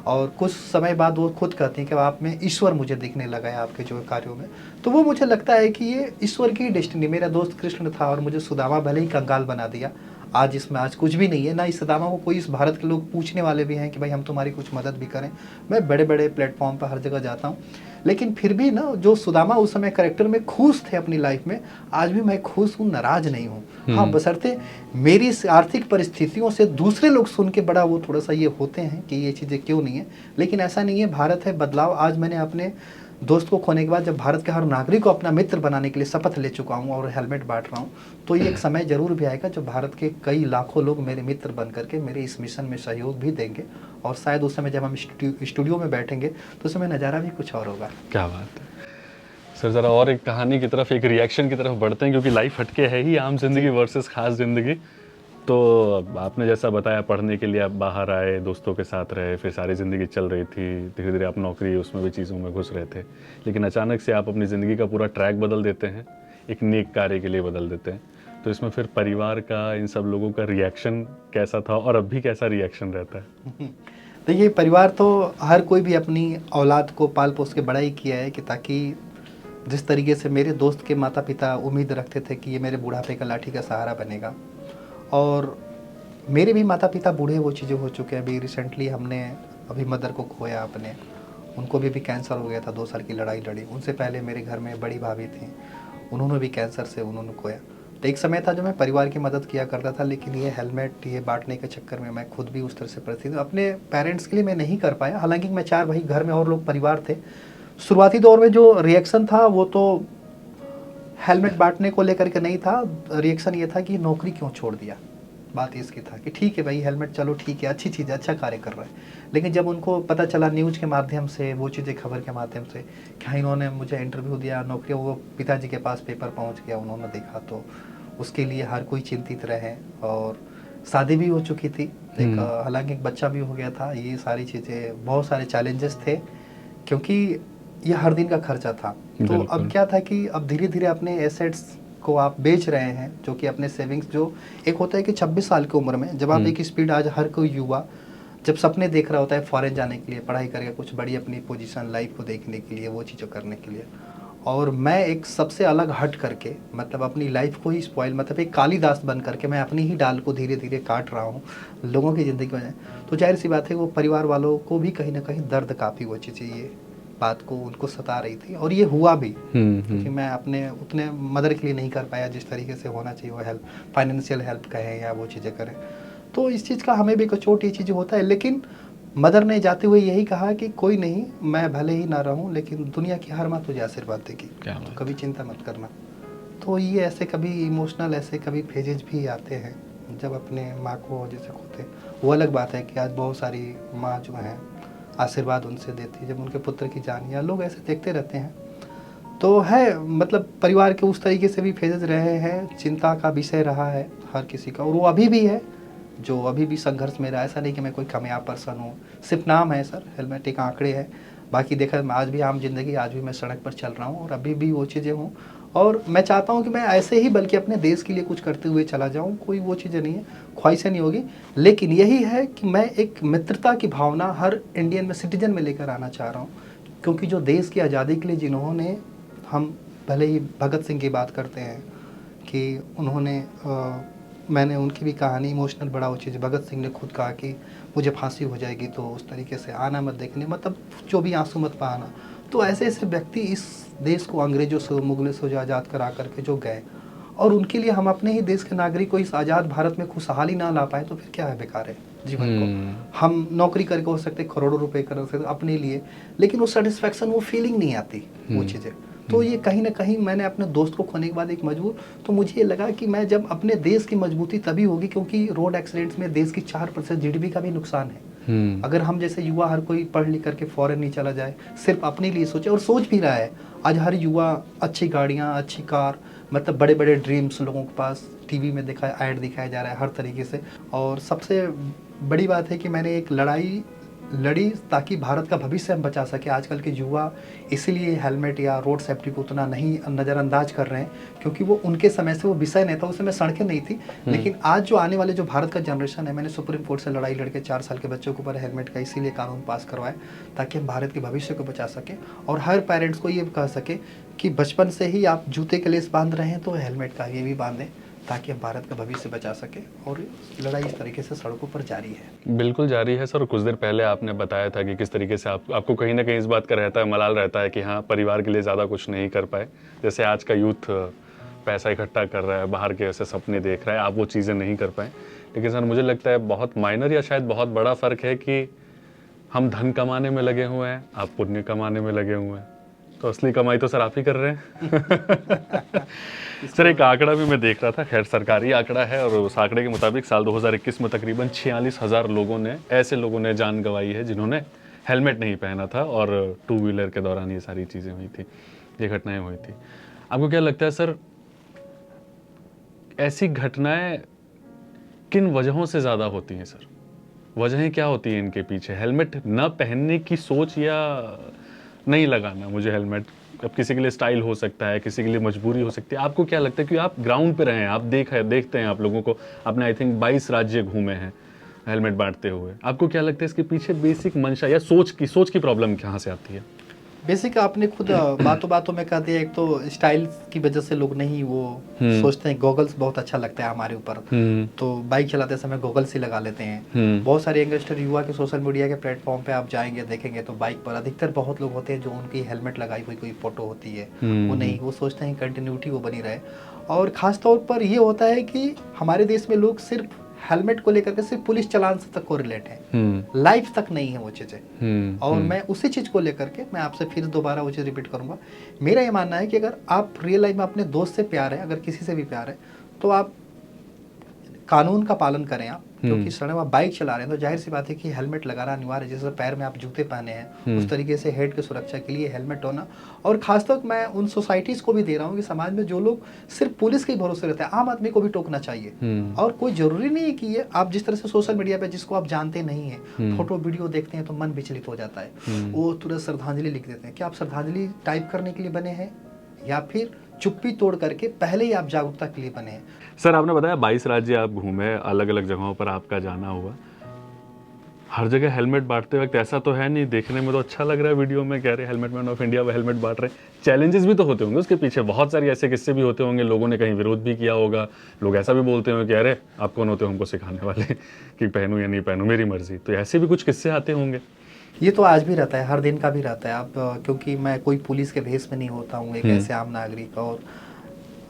और कुछ समय बाद वो खुद कहती हैं कि अब आप में ईश्वर मुझे दिखने लगा है आपके जो कार्यों में। तो वो मुझे लगता है कि ये ईश्वर की डेस्टिनी। मेरा दोस्त कृष्ण था और मुझे सुदामा भले ही कंगाल बना दिया, आज इसमें आज कुछ भी नहीं है, ना इस सुदामा को कोई इस भारत के लोग पूछने वाले भी हैं कि भाई हम तुम्हारी कुछ मदद भी करें। मैं बड़े बड़े प्लेटफॉर्म पर हर जगह जाता हूँ, लेकिन फिर भी ना जो सुदामा उस समय कैरेक्टर में खुश थे अपनी लाइफ में, आज भी मैं खुश हूँ, नाराज नहीं हूँ। हाँ, बशर्ते मेरी इस आर्थिक परिस्थितियों से दूसरे लोग सुन के बड़ा वो थोड़ा सा ये होते हैं कि ये चीज़ें क्यों नहीं है, लेकिन ऐसा नहीं है। भारत है, बदलाव। आज मैंने अपने दोस्त को खोने के बाद जब भारत के हर नागरिक को अपना मित्र बनाने के लिए शपथ ले चुका हूँ और हेलमेट बांट रहा हूँ, तो ये एक समय जरूर भी आएगा जब भारत के कई लाखों लोग मेरे मित्र बन करके मेरे इस मिशन में सहयोग भी देंगे। और शायद उस समय जब हम स्टूडियो में बैठेंगे तो उस समय नज़ारा भी कुछ और होगा। क्या बात है सर। ज़रा और एक कहानी की तरफ, एक रिएक्शन की तरफ बढ़ते हैं, क्योंकि लाइफ हटके है ही, आम जिंदगी वर्सेस खास जिंदगी। तो आपने जैसा बताया, पढ़ने के लिए आप बाहर आए, दोस्तों के साथ रहे, फिर सारी ज़िंदगी चल रही थी, धीरे धीरे आप नौकरी उसमें भी चीज़ों में घुस रहे थे, लेकिन अचानक से आप अपनी ज़िंदगी का पूरा ट्रैक बदल देते हैं, एक नेक कार्य के लिए बदल देते हैं। तो इसमें फिर परिवार का, इन सब लोगों का रिएक्शन कैसा था और अब भी कैसा रिएक्शन रहता है? देखिए, परिवार तो हर कोई भी अपनी औलाद को पाल पोस के बड़ा ही किया है कि ताकि जिस तरीके से मेरे दोस्त के माता पिता उम्मीद रखते थे कि ये मेरे बुढ़ापे का लाठी का सहारा बनेगा, और मेरे भी माता पिता बूढ़े वो चीज़ें हो चुके हैं। अभी रिसेंटली हमने अभी मदर को खोया अपने, उनको भी कैंसर हो गया था, 2 साल की लड़ाई लड़ी। उनसे पहले मेरे घर में बड़ी भाभी थी, उन्होंने भी कैंसर से उन्होंने खोया। तो एक समय था जो मैं परिवार की मदद किया करता था, लेकिन ये हेलमेट ये बांटने के चक्कर में मैं खुद भी उस तरह से परिस्थिति अपने पेरेंट्स के लिए मैं नहीं कर पाया। हालांकि मैं 4 भाई, घर में और लोग परिवार थे। शुरुआती दौर में जो रिएक्शन था वो तो हेलमेट बांटने को लेकर के नहीं था, रिएक्शन ये था कि नौकरी क्यों छोड़ दिया। बात इसकी था कि ठीक है भाई, हेलमेट चलो ठीक है, अच्छी चीज़ है, अच्छा कार्य कर रहा है। लेकिन जब उनको पता चला न्यूज़ के माध्यम से, वो चीज़ें खबर के माध्यम से, क्या इन्होंने मुझे इंटरव्यू दिया, नौकरी, वो पिताजी के पास पेपर पहुंच गया, उन्होंने देखा, तो उसके लिए हर कोई चिंतित रहे। और शादी भी हो चुकी थी, एक हालांकि एक बच्चा भी हो गया था। ये सारी चीज़ें, बहुत सारे चैलेंजेस थे, क्योंकि ये हर दिन का खर्चा था। तो अब क्या था कि अब धीरे धीरे अपने एसेट्स को आप बेच रहे हैं, जो कि अपने सेविंग्स, जो एक होता है कि 26 साल की उम्र में जब आप एक स्पीड, आज हर कोई युवा जब सपने देख रहा होता है फॉरेन जाने के लिए, पढ़ाई करके कुछ बड़ी अपनी पोजीशन, लाइफ को देखने के लिए, वो चीज़ें करने के लिए, और मैं एक सबसे अलग हट करके, मतलब अपनी लाइफ को ही स्पॉइल, मतलब एक कालिदास बन करके मैं अपनी ही डाल को धीरे धीरे काट रहा हूँ लोगों की ज़िंदगी में। तो जाहिर सी बात है वो परिवार वालों को भी कहीं ना कहीं दर्द काफ़ी वो चीज़ें, ये बात को उनको सता रही थी, और ये हुआ भी, क्योंकि मैं अपने उतने मदर के लिए नहीं कर पाया जिस तरीके से होना चाहिए। वो हेल्प, फाइनेंशियल हेल्प कहें या वो चीज़ें करें, तो इस चीज़ का हमें भी कुछ छोटी चीज़ें होता है। लेकिन मदर ने जाते हुए यही कहा कि कोई नहीं, मैं भले ही ना रहूं, लेकिन दुनिया की हर माँ तुझे आशीर्वाद देगी, तो कभी चिंता मत करना। तो ये ऐसे कभी इमोशनल, ऐसे कभी फेजेज भी आते हैं जब अपने माँ को जैसे खोते। वो अलग बात है कि आज बहुत सारी माँ जो हैं आशीर्वाद उनसे देती, जब उनके पुत्र की जान, या लोग ऐसे देखते रहते हैं। तो है, मतलब परिवार के उस तरीके से भी फेजेज रहे हैं, चिंता का विषय रहा है हर किसी का, और वो अभी भी है, जो अभी भी संघर्ष में रहा। ऐसा नहीं कि मैं कोई कामयाब पर्सन हूँ, सिर्फ नाम है सर, हेलमेट एक आंकड़े है, बाकी देखा आज भी आम जिंदगी, आज भी मैं सड़क पर चल रहा हूँ और अभी भी वो चीज़ें हूँ। और मैं चाहता हूँ कि मैं ऐसे ही बल्कि अपने देश के लिए कुछ करते हुए चला जाऊँ, कोई वो चीज़ें नहीं है, ख्वाहिशें नहीं होगी, लेकिन यही है कि मैं एक मित्रता की भावना हर इंडियन में, सिटीजन में लेकर आना चाह रहा हूँ। क्योंकि जो देश की आज़ादी के लिए जिन्होंने, हम भले ही भगत सिंह की बात करते हैं कि उन्होंने मैंने उनकी भी कहानी इमोशनल बड़ा वो चीज़, भगत सिंह ने खुद कहा कि मुझे फांसी हो जाएगी तो उस तरीके से आना मत देखने, मतलब जो भी आंसू मत बहाना। तो ऐसे ऐसे व्यक्ति इस देश को अंग्रेजों से, मुगलों से जो आज़ाद करा करके जो गए, और उनके लिए हम अपने ही देश के नागरिक को इस आज़ाद भारत में खुशहाली ना ला पाए तो फिर क्या है, बेकार है जीवन को। हम नौकरी करके हो सकते, करोड़ों रुपए कर सकते अपने लिए, लेकिन वो सेटिस्फैक्शन, वो फीलिंग नहीं आती, वो चीज़ें। तो ये कहीं ना कहीं मैंने अपने दोस्त को खोने के बाद एक मजबूर, तो मुझे ये लगा कि मैं जब अपने देश की मजबूती तभी होगी, क्योंकि रोड एक्सीडेंट्स में देश की 4% जीडीपी का भी नुकसान है। अगर हम जैसे युवा, हर कोई पढ़ लिख करके फॉरेन नहीं चला जाए, सिर्फ अपने लिए सोचे, और सोच भी रहा है आज हर युवा, अच्छी गाड़ियाँ, अच्छी कार, मतलब बड़े बड़े ड्रीम्स लोगों के पास, टीवी में दिखाया, ऐड दिखाया जा रहा है हर तरीके से। और सबसे बड़ी बात है कि मैंने एक लड़ाई लड़ी ताकि भारत का भविष्य हम बचा सके। आजकल के युवा इसीलिए हेलमेट या रोड सेफ्टी को उतना नहीं नज़रअंदाज कर रहे हैं, क्योंकि वो उनके समय से वो विषय नहीं था, उस समय सड़कें नहीं थी। लेकिन आज जो आने वाले जो भारत का जनरेशन है, मैंने सुप्रीम कोर्ट से लड़ाई लड़के 4 साल के बच्चों के ऊपर हेलमेट का इसीलिए कानून पास करवाया ताकि हम भारत के भविष्य को बचा सकें। और हर पेरेंट्स को ये कह सके कि बचपन से ही आप जूते के लेस बांध रहे हैं तो हेलमेट का ये भी बांधें ताकि हम भारत का भविष्य बचा सके। और लड़ाई इस तरीके से सड़कों पर जारी है। बिल्कुल जारी है सर। कुछ देर पहले आपने बताया था कि किस तरीके से आपको कहीं ना कहीं इस बात का रहता है, मलाल रहता है कि हाँ, परिवार के लिए ज़्यादा कुछ नहीं कर पाए। जैसे आज का यूथ पैसा इकट्ठा कर रहा है, बाहर के ऐसे सपने देख रहा है, आप वो चीज़ें नहीं कर पाए। लेकिन सर मुझे लगता है बहुत माइनर या शायद बहुत बड़ा फ़र्क है कि हम धन कमाने में लगे हुए हैं, आप पुण्य कमाने में लगे हुए हैं। तो असली कमाई तो सर आप ही कर रहे हैं। सर एक आंकड़ा भी मैं देख रहा था, खैर सरकारी आंकड़ा है, और उस आंकड़े के मुताबिक साल 2021 में तकरीबन 46,000 ऐसे लोगों ने जान गंवाई है जिन्होंने हेलमेट नहीं पहना था, और 2 व्हीलर के दौरान ये सारी चीज़ें हुई थी, ये घटनाएं हुई थी। आपको क्या लगता है सर, ऐसी घटनाएं किन वजहों से ज़्यादा होती हैं सर? वजहें क्या होती हैं इनके पीछे? हेलमेट न पहनने की सोच या नहीं लगाना मुझे हेलमेट? अब किसी के लिए स्टाइल हो सकता है, किसी के लिए मजबूरी हो सकती है। आपको क्या लगता है, कि आप ग्राउंड पे रहे हैं, आप देखते हैं आप लोगों को, आपने आई थिंक 22 राज्य घूमे हैं हेलमेट बांटते हुए, आपको क्या लगता है इसके पीछे बेसिक मंशा या सोच की प्रॉब्लम कहाँ से आती है? बेसिक आपने खुद बातों बातों में कह दिया। एक तो स्टाइल की वजह से लोग नहीं वो सोचते हैं गॉगल्स बहुत अच्छा लगता है हमारे ऊपर, तो बाइक चलाते समय गॉगल्स ही लगा लेते हैं। बहुत सारे यंगस्टर युवा के सोशल मीडिया के प्लेटफॉर्म पे आप जाएंगे देखेंगे तो बाइक पर अधिकतर बहुत लोग होते हैं जो उनकी हेलमेट लगाई हुई कोई फोटो होती है वो नहीं, वो सोचते हैं कंटिन्यूटी वो बनी रहे। और ख़ास तौर पर ये होता है कि हमारे देश में लोग सिर्फ हेलमेट को लेकर के सिर्फ पुलिस चालान से तक को रिलेट है, लाइफ तक नहीं है वो चीज़ें। और मैं उसी चीज़ को लेकर के मैं आपसे फिर दोबारा वो चीज़ रिपीट करूंगा। मेरा ये मानना है कि अगर आप रियल लाइफ में अपने दोस्त से प्यार है, अगर किसी से भी प्यार है, तो आप कानून का पालन करें। आप क्योंकि सड़क आप बाइक चला रहे हैं तो जाहिर सी बात है कि हेलमेट लगाना अनिवार्य है। जैसे पैर में आप जूते पहने हैं उस तरीके से हेड की सुरक्षा के लिए हेलमेट होना। और खासतौर मैं उन सोसाइटीज़ को भी दे रहा हूँ कि समाज में जो लोग सिर्फ पुलिस के ही भरोसे रहते हैं, आम आदमी को भी टोकना चाहिए। और कोई ज़रूरी नहीं है कि ये आप जिस तरह से सोशल मीडिया पर जिसको आप जानते नहीं हैं फोटो वीडियो देखते हैं तो मन विचलित हो जाता है, वो तुरंत श्रद्धांजलि लिख देते हैं। क्या आप श्रद्धांजलि टाइप करने के लिए बने हैं या फिर चुप्पी तोड़ करके पहले ही आप जागरूकता के लिए बने हैं? सर आपने बताया 22 राज्य आप घूमे, अलग अलग जगहों पर आपका जाना हुआ। हर जगह हेलमेट बांटते वक्त ऐसा तो है नहीं, देखने में तो अच्छा लग रहा है वीडियो में, कह रहे हेलमेट मैन ऑफ इंडिया, वो हेलमेट बांट रहे। चैलेंजेस भी तो होते होंगे उसके पीछे, बहुत सारे ऐसे किस्से भी होते होंगे, लोगों ने कहीं विरोध भी किया होगा, लोग ऐसा भी बोलते होंगे कि अरे आप कौन होते हो हमको सिखाने वाले कि पहनूं या नहीं पहनूं, मेरी मर्जी। तो ऐसे भी कुछ किस्से आते होंगे। ये तो आज भी रहता है, हर दिन का भी रहता है। आप क्योंकि मैं कोई पुलिस के भेष में नहीं होता हूँ, एक ऐसे आम नागरिक, और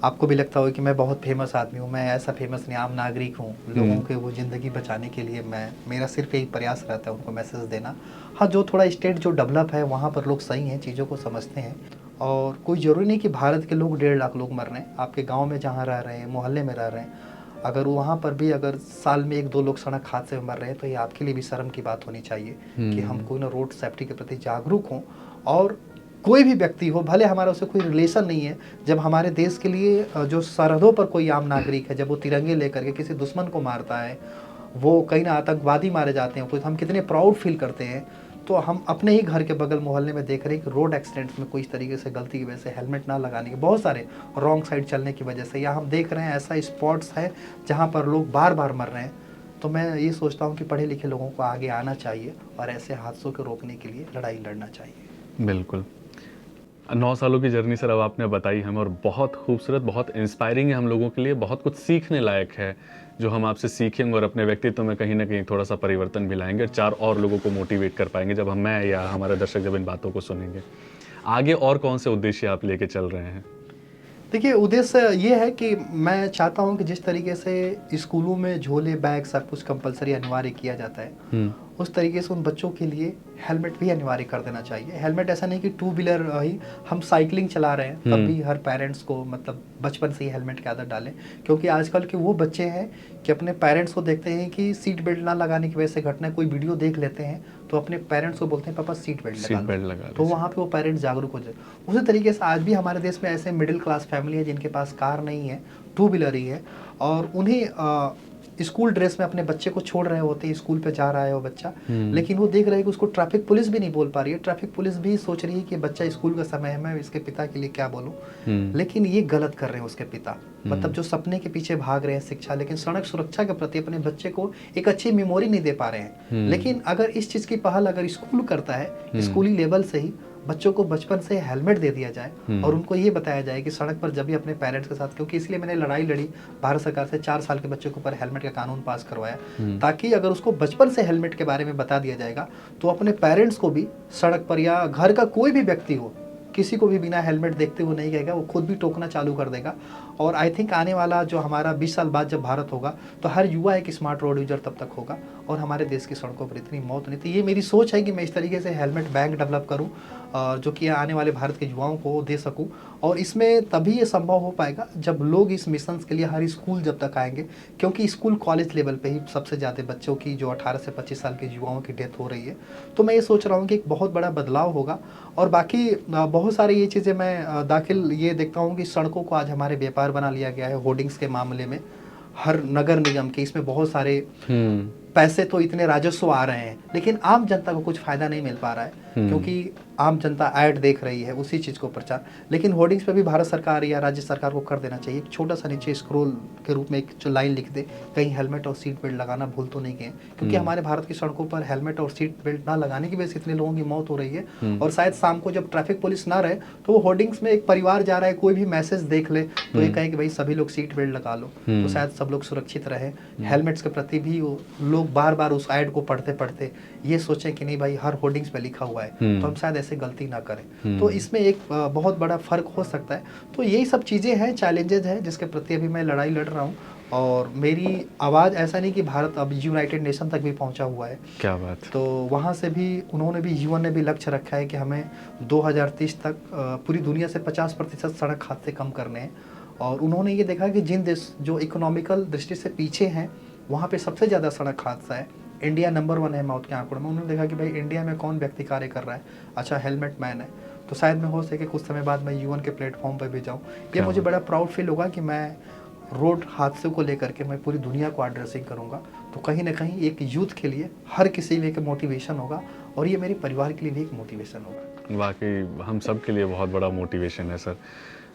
आपको भी लगता हो कि मैं बहुत फेमस आदमी हूँ, मैं ऐसा फेमस नहीं, आम नागरिक हूँ। लोगों के वो ज़िंदगी बचाने के लिए मेरा सिर्फ यही प्रयास रहता है उनको मैसेज देना। हाँ, जो थोड़ा स्टेट जो डेवलप है वहाँ पर लोग सही हैं, चीज़ों को समझते हैं। और कोई ज़रूरी नहीं कि भारत के लोग 1.5 लाख लोग मर रहे हैं। आपके गाँव में जहाँ रह रहे हैं, मोहल्ले में रह रहे हैं, अगर वहाँ पर भी अगर साल में 1-2 लोग सड़क हादसे में मर रहे हैं तो ये आपके लिए भी शर्म की बात होनी चाहिए कि हम कोई ना रोड सेफ्टी के प्रति जागरूक हों। और कोई भी व्यक्ति हो, भले हमारा उससे कोई रिलेशन नहीं है, जब हमारे देश के लिए जो सरहदों पर कोई आम नागरिक है, जब वो तिरंगे लेकर के किसी दुश्मन को मारता है, वो कहीं ना आतंकवादी मारे जाते हैं, तो हम कितने प्राउड फील करते हैं। तो हम अपने ही घर के बगल मोहल्ले में देख रहे हैं कि रोड एक्सीडेंट्स में कोई इस तरीके से गलती की वजह से हेलमेट ना लगाने के, बहुत सारे रॉन्ग साइड चलने की वजह से, या हम देख रहे हैं ऐसा स्पॉट्स है जहाँ पर लोग बार बार मर रहे हैं। तो मैं ये सोचता हूँ कि पढ़े लिखे लोगों को आगे आना चाहिए और ऐसे हादसों को रोकने के लिए लड़ाई लड़ना चाहिए। बिल्कुल। 9 सालों की जर्नी सर अब आपने बताई हमें, और बहुत खूबसूरत, बहुत इंस्पायरिंग है हम लोगों के लिए, बहुत कुछ सीखने लायक है जो हम आपसे सीखेंगे और अपने व्यक्तित्व में कहीं ना कहीं थोड़ा सा परिवर्तन भी लाएंगे और 4 और लोगों को मोटिवेट कर पाएंगे जब मैं या हमारे दर्शक जब इन बातों को सुनेंगे। आगे और कौन से उद्देश्य आप लेके चल रहे हैं? देखिए, उद्देश्य ये है कि मैं चाहता हूँ कि जिस तरीके से स्कूलों में झोले बैग सब कुछ कंपलसरी अनिवार्य किया जाता है, उस तरीके से उन बच्चों के लिए हेलमेट भी अनिवार्य कर देना चाहिए। हेलमेट ऐसा नहीं कि 2 व्हीलर ही, हम साइकिलिंग चला रहे हैं तब भी हर पेरेंट्स को मतलब बचपन से ही हेलमेट की आदत डालें। क्योंकि आजकल के वो बच्चे हैं कि अपने पेरेंट्स को देखते हैं कि सीट बेल्ट ना लगाने की वजह से घटना, कोई वीडियो देख लेते हैं तो अपने पेरेंट्स को बोलते हैं पापा सीट बेल्ट लगा, तो वहाँ पे वो पेरेंट्स जागरूक हो जाए। उसी तरीके से आज भी हमारे देश में ऐसे मिडिल क्लास फैमिली है जिनके पास कार नहीं है, 2 व्हीलर ही है, और उन्हें स्कूल ड्रेस में अपने बच्चे को छोड़ रहे होते हैं, स्कूल पे जा रहा है वो बच्चा, लेकिन वो देख रहे हैं कि उसको ट्रैफिक पुलिस भी नहीं बोल पा रही है, ट्रैफिक पुलिस भी सोच रही है कि बच्चा स्कूल का समय है, मैं इसके पिता के लिए क्या बोलूँ। लेकिन ये गलत कर रहे हैं उसके पिता, मतलब जो सपने के पीछे भाग रहे हैं शिक्षा, लेकिन सड़क सुरक्षा के प्रति अपने बच्चे को एक अच्छी मेमोरी नहीं दे पा रहे हैं। लेकिन अगर इस चीज़ की पहल अगर स्कूल करता है, स्कूली लेवल से ही बच्चों को बचपन से हेलमेट दे दिया जाए और उनको ये बताया जाए कि सड़क पर जब भी अपने पेरेंट्स के साथ, क्योंकि इसलिए मैंने लड़ाई लड़ी भारत सरकार से 4 साल के बच्चे के ऊपर हेलमेट का कानून पास करवाया, ताकि अगर उसको बचपन से हेलमेट के बारे में बता दिया जाएगा तो अपने पेरेंट्स को भी सड़क पर या घर का कोई भी व्यक्ति हो, किसी को भी बिना हेलमेट देखते हुए नहीं कहेगा, वो खुद भी टोकना चालू कर देगा। और आई थिंक आने वाला जो हमारा 20 साल बाद जब भारत होगा तो हर युवा एक स्मार्ट रोड यूजर तब तक होगा और हमारे देश की सड़कों पर इतनी मौत नहीं। तो ये मेरी सोच है कि मैं इस तरीके से हेलमेट बैंक डेवलप करूं जो कि आने वाले भारत के युवाओं को दे सकूं, और इसमें तभी ये संभव हो पाएगा जब लोग इस मिशन के लिए हर स्कूल जब तक आएंगे, क्योंकि स्कूल कॉलेज लेवल पे ही सबसे ज़्यादा बच्चों की जो 18 से 25 साल के युवाओं की डेथ हो रही है। तो मैं ये सोच रहा हूँ कि एक बहुत बड़ा बदलाव होगा। और बाकी बहुत सारी ये चीज़ें मैं दाखिल ये देखता हूँ कि सड़कों को आज हमारे व्यापार बना लिया गया है। होर्डिंग्स के मामले में हर नगर निगम के इसमें बहुत सारे पैसे, तो इतने राजस्व आ रहे हैं, लेकिन आम जनता को कुछ फायदा नहीं मिल पा रहा है, क्योंकि आम जनता ऐड देख रही है उसी चीज़ को प्रचार। लेकिन होर्डिंग्स पे भी भारत सरकार या राज्य सरकार को कर देना चाहिए, एक छोटा सा नीचे स्क्रॉल के रूप में एक जो लाइन लिख दे, कहीं हेलमेट और सीट बेल्ट लगाना भूल तो नहीं गए, क्योंकि हमारे भारत की सड़कों पर हेलमेट और सीट बेल्ट ना लगाने की वजह से इतने लोगों की मौत हो रही है। और शायद शाम को जब ट्रैफिक पुलिस ना रहे तो वो होर्डिंग्स में एक परिवार जा रहा है, कोई भी मैसेज देख ले तो ये कहे कि भाई सभी लोग सीट बेल्ट लगा लो, तो शायद सब लोग सुरक्षित रहे। हेलमेट्स के प्रति भी लोग बार बार उस ऐड को पढ़ते पढ़ते ये सोचें कि नहीं भाई हर होर्डिंग्स पे लिखा हुआ है, तो हम शायद ऐसे गलती ना करें। तो इसमें एक बहुत बड़ा फर्क हो सकता है। तो यही सब चीज़ें हैं, चैलेंजेस हैं जिसके प्रति अभी मैं लड़ाई लड़ रहा हूँ। और मेरी आवाज़ ऐसा नहीं कि भारत अब यूनाइटेड नेशन तक भी पहुंचा हुआ है, क्या बात। तो वहाँ से भी उन्होंने भी, यूएन ने भी लक्ष्य रखा है कि हमें 2030 तक पूरी दुनिया से 50% सड़क हादसे कम करने हैं। और उन्होंने ये देखा कि जिन देश जो इकोनॉमिकल दृष्टि से पीछे हैं वहाँ पे सबसे ज़्यादा सड़क हादसा है। इंडिया नंबर 1 है मौत के आंकड़ों में। उन्होंने देखा कि भाई इंडिया में कौन व्यक्ति कार्य कर रहा है, अच्छा हेलमेट मैन है, तो शायद मैं हो सके कुछ समय बाद मैं यूएन के प्लेटफॉर्म पर भी जाऊँ। ये मुझे बड़ा प्राउड फील होगा कि मैं रोड हादसे को लेकर के मैं पूरी दुनिया को एड्रेसिंग करूँगा। तो कहीं ना कहीं एक यूथ के लिए, हर किसी के लिए एक मोटिवेशन होगा, और ये मेरे परिवार के लिए भी एक मोटिवेशन होगा। वाकई हम सब के लिए बहुत बड़ा मोटिवेशन है सर।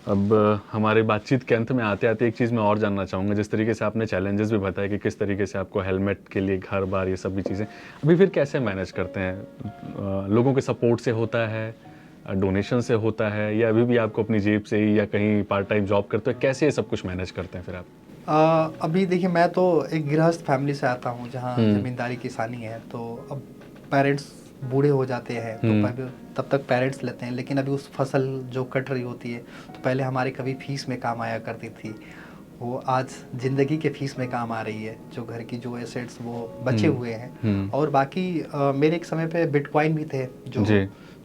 अब हमारी बातचीत के अंत में आते आते एक चीज़ मैं और जानना चाहूँगा, जिस तरीके से आपने चैलेंजेस भी बताया कि किस तरीके से आपको हेलमेट के लिए घर बार ये सब भी चीज़ें, अभी फिर कैसे मैनेज करते हैं? लोगों के सपोर्ट से होता है, डोनेशन से होता है, या अभी भी आपको अपनी जेब से ही, या कहीं पार्ट टाइम जॉब करते हो? कैसे ये सब कुछ मैनेज करते हैं फिर आप? अभी देखिए, मैं तो एक गृहस्थ फैमिली से आता हूँ जहाँ ज़मींदारी किसानी है, तो अब पेरेंट्स बूढ़े हो जाते हैं तो तब तक पेरेंट्स लेते हैं, लेकिन अभी उस फसल जो कट रही होती है तो पहले हमारे कभी फीस में काम आया करती थी, वो आज ज़िंदगी के फीस में काम आ रही है। जो घर की जो एसेट्स वो बचे हुए हैं, और बाकी मेरे एक समय पे बिटकॉइन भी थे, जो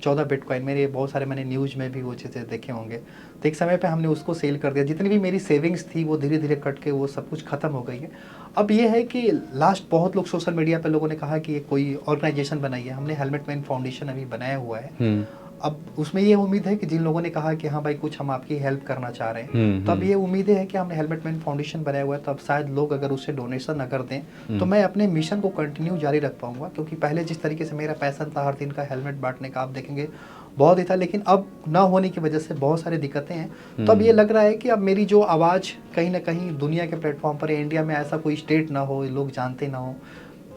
14 बिटकॉइन मेरे, बहुत सारे मैंने न्यूज़ में भी वो चीज़ें देखे होंगे। तो एक समय पे हमने उसको सेल कर दिया। जितनी भी मेरी सेविंग्स थी वो धीरे धीरे कट के वो सब कुछ ख़त्म हो गई है। अब ये है कि लास्ट बहुत लोग सोशल मीडिया पे लोगों ने कहा कि कोई ऑर्गेनाइजेशन बनाई है, हमने हेलमेट मैन फाउंडेशन अभी बनाया हुआ है। अब उसमें ये उम्मीद है कि जिन लोगों ने कहा कि हाँ भाई कुछ हम आपकी हेल्प करना चाह रहे हैं, तो अब ये उम्मीदें है कि हमने हेलमेट मैन फाउंडेशन बनाया हुआ है, तो अब शायद लोग अगर उससे डोनेशन अगर दें तो मैं अपने मिशन को कंटिन्यू जारी रख पाऊंगा। क्योंकि पहले जिस तरीके से मेरा पैशन था हर दिन का हेलमेट बांटने का, आप देखेंगे बहुत ही था, लेकिन अब ना होने की वजह से बहुत सारी दिक्कतें हैं। तो अब ये लग रहा है कि अब मेरी जो आवाज़ कहीं ना कहीं दुनिया के प्लेटफॉर्म पर, इंडिया में ऐसा कोई स्टेट ना हो लोग जानते ना हो।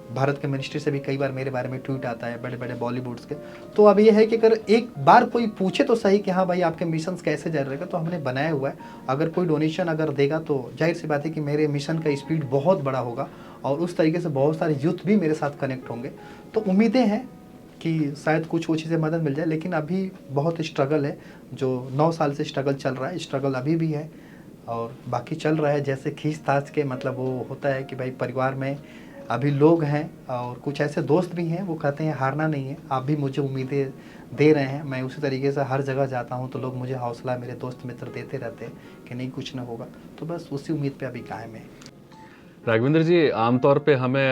भारत के मिनिस्ट्री से भी कई बार मेरे बारे में ट्वीट आता है, बड़े बड़े बॉलीवुड्स के। तो अब ये है कि अगर एक बार कोई पूछे तो सही कि हाँ भाई आपके मिशन कैसे जारी रहेगा, तो हमने बनाया हुआ है। अगर कोई डोनेशन अगर देगा तो जाहिर सी बात है कि मेरे मिशन का स्पीड बहुत बड़ा होगा, और उस तरीके से बहुत सारे यूथ भी मेरे साथ कनेक्ट होंगे। तो उम्मीदें हैं कि शायद कुछ वो चीज़ें मदद मिल जाए, लेकिन अभी बहुत स्ट्रगल है। जो 9 साल से स्ट्रगल चल रहा है, स्ट्रगल अभी भी है और बाकी चल रहा है। जैसे खींच ताच के, मतलब वो होता है कि भाई परिवार में अभी लोग हैं और कुछ ऐसे दोस्त भी हैं, वो कहते हैं हारना नहीं है, आप भी मुझे उम्मीदें दे रहे हैं। मैं उसी तरीके से हर जगह जाता हूँ तो लोग मुझे हौसला, मेरे दोस्त मित्र देते रहते हैं कि नहीं कुछ ना होगा। तो बस उसी उम्मीद पे अभी कायम है। राघवेंद्र जी, आमतौर पे हमें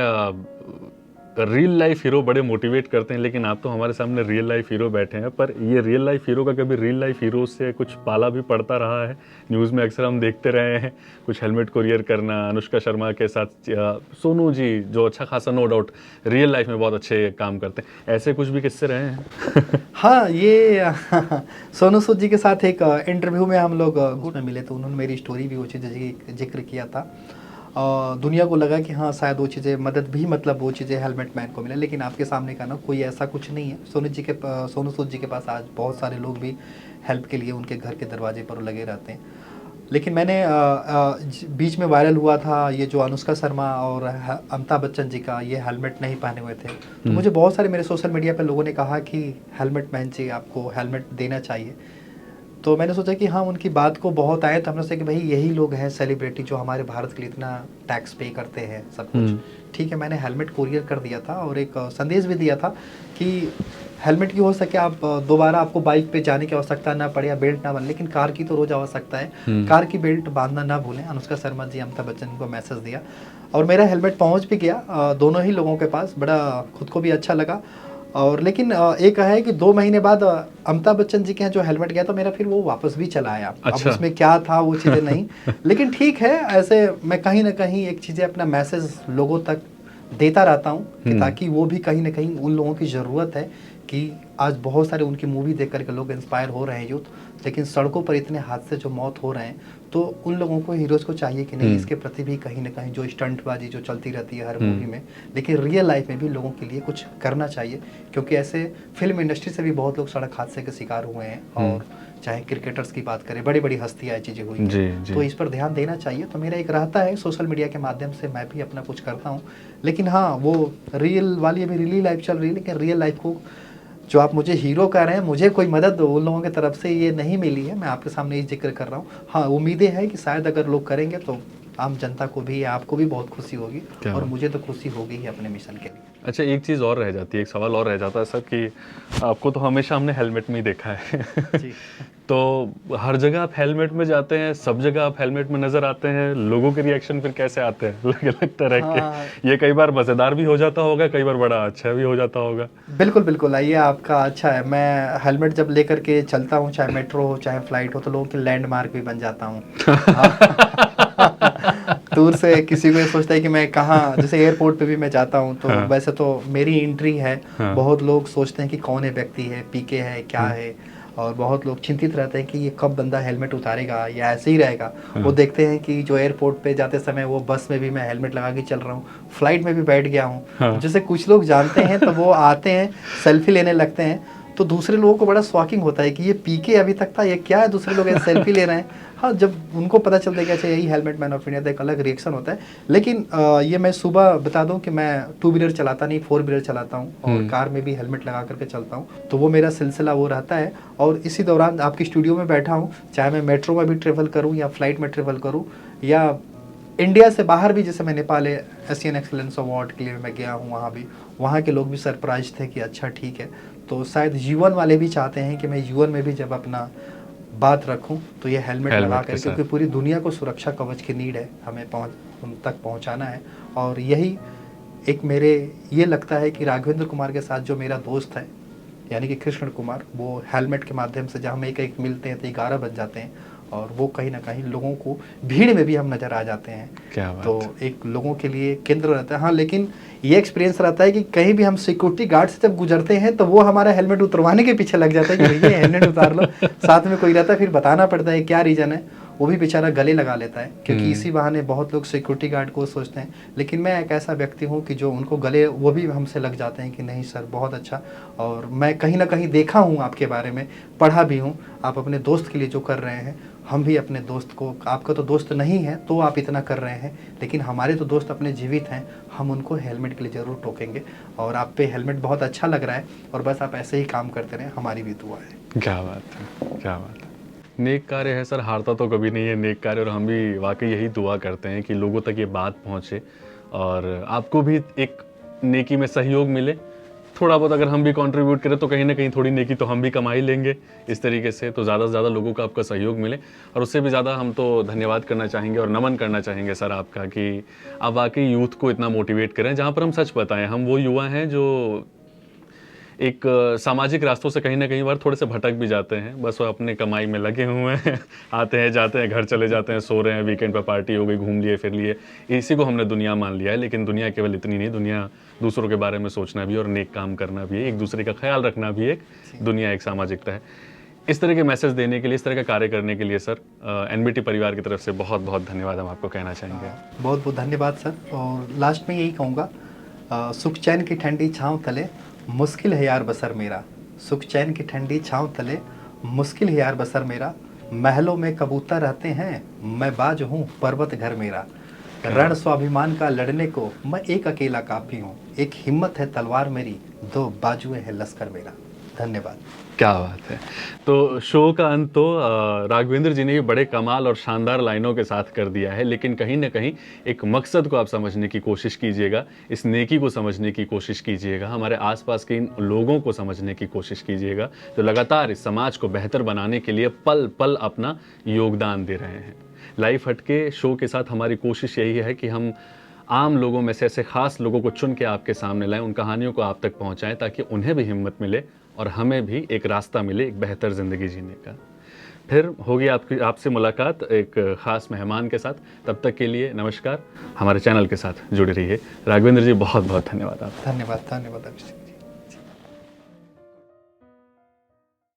रियल लाइफ हीरो बड़े मोटिवेट करते हैं, लेकिन आप तो हमारे सामने रियल लाइफ हीरो बैठे हैं, पर ये रियल लाइफ हीरो का कभी रियल लाइफ हीरो से कुछ पाला भी पड़ता रहा है? न्यूज़ में अक्सर हम देखते रहे हैं कुछ हेलमेट कुरियर करना, अनुष्का शर्मा के साथ सोनू जी जो अच्छा खासा नो डाउट रियल लाइफ में बहुत अच्छे काम करते हैं, ऐसे कुछ भी किस्से रहे हैं? हाँ, ये सोनू सूद जी के साथ एक इंटरव्यू में हम लोग उसमें मिले, तो उन्होंने मेरी स्टोरी भी वो चीज़ें जिक्र किया था। दुनिया को लगा कि हाँ शायद वो चीज़ें मदद भी, मतलब वो चीज़ें हेलमेट मैन को मिले, लेकिन आपके सामने का ना कोई ऐसा कुछ नहीं है। सोनू सूद जी के पास आज बहुत सारे लोग भी हेल्प के लिए उनके घर के दरवाजे पर लगे रहते हैं। लेकिन मैंने बीच में वायरल हुआ था ये जो अनुष्का शर्मा और अमिताभ बच्चन जी का ये हेलमेट नहीं पहने हुए थे, तो मुझे बहुत सारे मेरे सोशल मीडिया पे लोगों ने कहा कि हेलमेट मैन जी आपको हेलमेट देना चाहिए। तो मैंने सोचा कि हाँ उनकी बात को बहुत आए, तो हमने सोचा कि भाई यही लोग हैं सेलिब्रिटी जो हमारे भारत के लिए इतना टैक्स पे करते हैं सब कुछ। ठीक है, मैंने हेलमेट कुरियर कर दिया था और एक संदेश भी दिया था कि हेलमेट की हो सके आप दोबारा आपको बाइक पे जाने की आवश्यकता ना पड़े या बेल्ट ना बने, लेकिन कार की तो रोज आवश्यकता है, कार की बेल्ट बांधना ना भूलें। अनुष्का शर्मा जी, अमिताभ बच्चन को मैसेज दिया और मेरा हेलमेट पहुंच भी गया दोनों ही लोगों के पास। बड़ा खुद को भी अच्छा लगा। और लेकिन एक है कि 2 महीने बाद अमिताभ बच्चन जी के यहाँ जो हेलमेट गया तो मेरा फिर वो वापस भी चला आया। अच्छा। अब उसमें क्या था वो चीज़ें नहीं, लेकिन ठीक है, ऐसे मैं कहीं ना कहीं एक चीज़ें अपना मैसेज लोगों तक देता रहता हूँ कि ताकि वो भी कहीं ना कहीं, उन लोगों की ज़रूरत है कि आज बहुत सारे उनकी मूवी देख करके लोग इंस्पायर हो रहे हैं यूथ, लेकिन सड़कों पर इतने हादसे जो मौत हो रहे हैं, तो उन लोगों को, हीरोज़ को चाहिए कि नहीं इसके प्रति भी कहीं ना कहीं जो स्टंटबाजी जो चलती रहती है हर मूवी में, लेकिन रियल लाइफ में भी लोगों के लिए कुछ करना चाहिए। क्योंकि ऐसे फिल्म इंडस्ट्री से भी बहुत लोग सड़क हादसे के शिकार हुए हैं, और चाहे क्रिकेटर्स की बात करें, बड़ी बड़ी हस्तियाँ चीज़ें हुई हैं, तो इस पर ध्यान देना चाहिए। तो मेरा एक रहता है सोशल मीडिया के माध्यम से मैं भी अपना कुछ करता हूँ, लेकिन हाँ वो रियल वाली अभी रियल लाइफ चल रही है, लेकिन रियल लाइफ को जो आप मुझे हीरो कह रहे हैं, मुझे कोई मदद उन लोगों की तरफ से ये नहीं मिली है। मैं आपके सामने ये जिक्र कर रहा हूँ। हाँ, उम्मीदें हैं कि शायद अगर लोग करेंगे तो आम जनता को भी, आपको भी बहुत खुशी होगी, और मुझे तो खुशी होगी ही अपने मिशन के लिए। अच्छा, एक चीज़ और रह जाती है, एक सवाल और रह जाता है सर कि आपको तो हमेशा हमने हेलमेट में ही देखा है जी। तो हर जगह आप हेलमेट में जाते हैं, सब जगह आप हेलमेट में नज़र आते हैं, लोगों के रिएक्शन फिर कैसे आते हैं अलग अलग तरह के? ये कई बार मज़ेदार भी हो जाता होगा, कई बार बड़ा अच्छा भी हो जाता होगा। बिल्कुल बिल्कुल, आइए आपका अच्छा है। मैं हेलमेट जब लेकर के चलता हूँ, चाहे मेट्रो हो चाहे फ्लाइट हो, तो लोगों के लैंडमार्क भी बन जाता हूँ दूर से किसी को ये सोचता है कि मैं कहाँ, जैसे एयरपोर्ट पे भी मैं जाता हूँ तो वैसे तो मेरी एंट्री है, बहुत लोग सोचते हैं कि कौन है व्यक्ति है, पीके है, क्या है, और बहुत लोग चिंतित रहते हैं कि ये कब बंदा हेलमेट उतारेगा या ऐसे ही रहेगा। वो देखते हैं कि जो एयरपोर्ट पे जाते समय, वो बस में भी मैं हेलमेट लगा के चल रहा हूँ, फ्लाइट में भी बैठ गया हूँ। जैसे कुछ लोग जानते हैं तो वो आते हैं, सेल्फी लेने लगते हैं, तो दूसरे लोगों को बड़ा शॉकिंग होता है कि ये पीके अभी तक था, ये क्या है, दूसरे लोग सेल्फी ले रहे हैं। हाँ, जब उनको पता चलता है कि अच्छा यही हेलमेट मैन ऑफ इंडिया, तो एक अलग रिएक्शन होता है। लेकिन ये मैं सुबह बता दूं कि मैं 2 व्हीलर चलाता नहीं, 4 व्हीलर चलाता हूं, और कार में भी हेलमेट लगा करके चलता हूं, तो वो मेरा सिलसिला वो रहता है। और इसी दौरान आपकी स्टूडियो में बैठा हूँ, चाहे मैं मेट्रो में भी ट्रेवल करूँ या फ्लाइट में ट्रेवल करूँ, या इंडिया से बाहर भी, जैसे मैं नेपाल एशियन एक्सलेंस अवार्ड के लिए मैं गया हूँ, वहाँ भी, वहाँ के लोग भी सरप्राइज थे कि अच्छा ठीक है। तो शायद यूएन वाले भी चाहते हैं कि मैं यूएन में भी जब अपना बात रखूं तो ये हेलमेट लगा कर, क्योंकि पूरी दुनिया को सुरक्षा कवच की नीड है, हमें उन तक पहुंचाना है। और यही एक मेरे ये लगता है कि राघवेंद्र कुमार के साथ जो मेरा दोस्त है, यानी कि कृष्ण कुमार, वो हेलमेट के माध्यम से जब हम एक एक मिलते हैं तो 11 बज जाते हैं, और वो कहीं ना कहीं लोगों को, भीड़ में भी हम नज़र आ जाते हैं। क्या बात। तो एक लोगों के लिए केंद्र रहता है। हाँ, लेकिन ये एक्सपीरियंस रहता है कि कहीं भी हम सिक्योरिटी गार्ड से जब गुजरते हैं तो वो हमारा हेलमेट उतरवाने के पीछे लग जाता है कि भैया हेलमेट उतार लो, साथ में कोई रहता है, फिर बताना पड़ता है क्या रीज़न है, वो भी बेचारा गले लगा लेता है, क्योंकि इसी बहाने बहुत लोग सिक्योरिटी गार्ड को सोचते हैं। लेकिन मैं एक ऐसा व्यक्ति हूँ कि जो उनको गले, वो भी हमसे लग जाते हैं कि नहीं सर बहुत अच्छा। और मैं कहीं ना कहीं देखा हूँ आपके बारे में, पढ़ा भी हूँ, आप अपने दोस्त के लिए जो कर रहे हैं, हम भी अपने दोस्त को, आपका तो दोस्त नहीं है तो आप इतना कर रहे हैं, लेकिन हमारे तो दोस्त अपने जीवित हैं, हम उनको हेलमेट के लिए ज़रूर टोकेंगे। और आप पे हेलमेट बहुत अच्छा लग रहा है, और बस आप ऐसे ही काम करते रहें, हमारी भी दुआ है। क्या बात है, क्या बात है। नेक कार्य है सर, हारता तो कभी नहीं है नेक कार्य, और हम भी वाकई यही दुआ करते हैं कि लोगों तक ये बात पहुँचे और आपको भी एक नेकी में सहयोग मिले, थोड़ा बहुत अगर हम भी कंट्रीब्यूट करें तो कहीं ना कहीं थोड़ी नेकी तो हम भी कमा ही लेंगे इस तरीके से, तो ज़्यादा से ज़्यादा लोगों का आपका सहयोग मिले। और उससे भी ज़्यादा हम तो धन्यवाद करना चाहेंगे और नमन करना चाहेंगे सर आपका कि आप वाकई यूथ को इतना मोटिवेट करें। जहाँ पर हम सच बताएं, हम वो युवा हैं जो एक सामाजिक रास्तों से कहीं ना कहीं बार थोड़े से भटक भी जाते हैं, बस वो अपने कमाई में लगे हुए हैं आते हैं जाते हैं, घर चले जाते हैं, सो रहे हैं, वीकेंड पर पार्टी हो गई, घूम लिए फिर लिए, इसी को हमने दुनिया मान लिया है। लेकिन दुनिया केवल इतनी नहीं, दुनिया दूसरों के बारे में सोचना भी और नेक काम करना भी है, एक दूसरे का ख्याल रखना भी एक दुनिया, एक सामाजिकता है। इस तरह के मैसेज देने के लिए, इस तरह का कार्य करने के लिए सर एनबीटी परिवार की तरफ से बहुत बहुत धन्यवाद हम आपको कहना चाहेंगे। बहुत बहुत धन्यवाद सर। और लास्ट में यही कहूँगा, सुख चैन की ठंडी छाँव तले मुश्किल है यार बसर मेरा, सुख चैन की ठंडी छाँव तले मुश्किल है यार बसर मेरा, महलों में कबूतर रहते हैं मैं बाज हूँ पर्वत घर मेरा, रण स्वाभिमान का लड़ने को मैं एक अकेला काफी हूँ, एक हिम्मत है तलवार मेरी, दो बाजुएं है लश्कर मेरा। धन्यवाद। क्या बात है। तो शो का अंत तो राघवेंद्र जी ने भी बड़े कमाल और शानदार लाइनों के साथ कर दिया है, लेकिन कहीं ना कहीं एक मकसद को आप समझने की कोशिश कीजिएगा, इस नेकी को समझने की कोशिश कीजिएगा, हमारे आसपास के इन लोगों को समझने की कोशिश कीजिएगा जो लगातार इस समाज को बेहतर बनाने के लिए पल पल अपना योगदान दे रहे हैं। लाइफ हटके शो के साथ हमारी कोशिश यही है कि हम आम लोगों में से ऐसे खास लोगों को चुन के आपके सामने लाएं, उन कहानियों को आप तक पहुंचाएं ताकि उन्हें भी हिम्मत मिले और हमें भी एक रास्ता मिले एक बेहतर ज़िंदगी जीने का। फिर होगी आपसे मुलाकात एक ख़ास मेहमान के साथ। तब तक के लिए नमस्कार। हमारे चैनल के साथ जुड़े रहिए। राघवेंद्र जी बहुत बहुत धन्यवाद। आप धन्यवाद। धन्यवाद अभिषेक।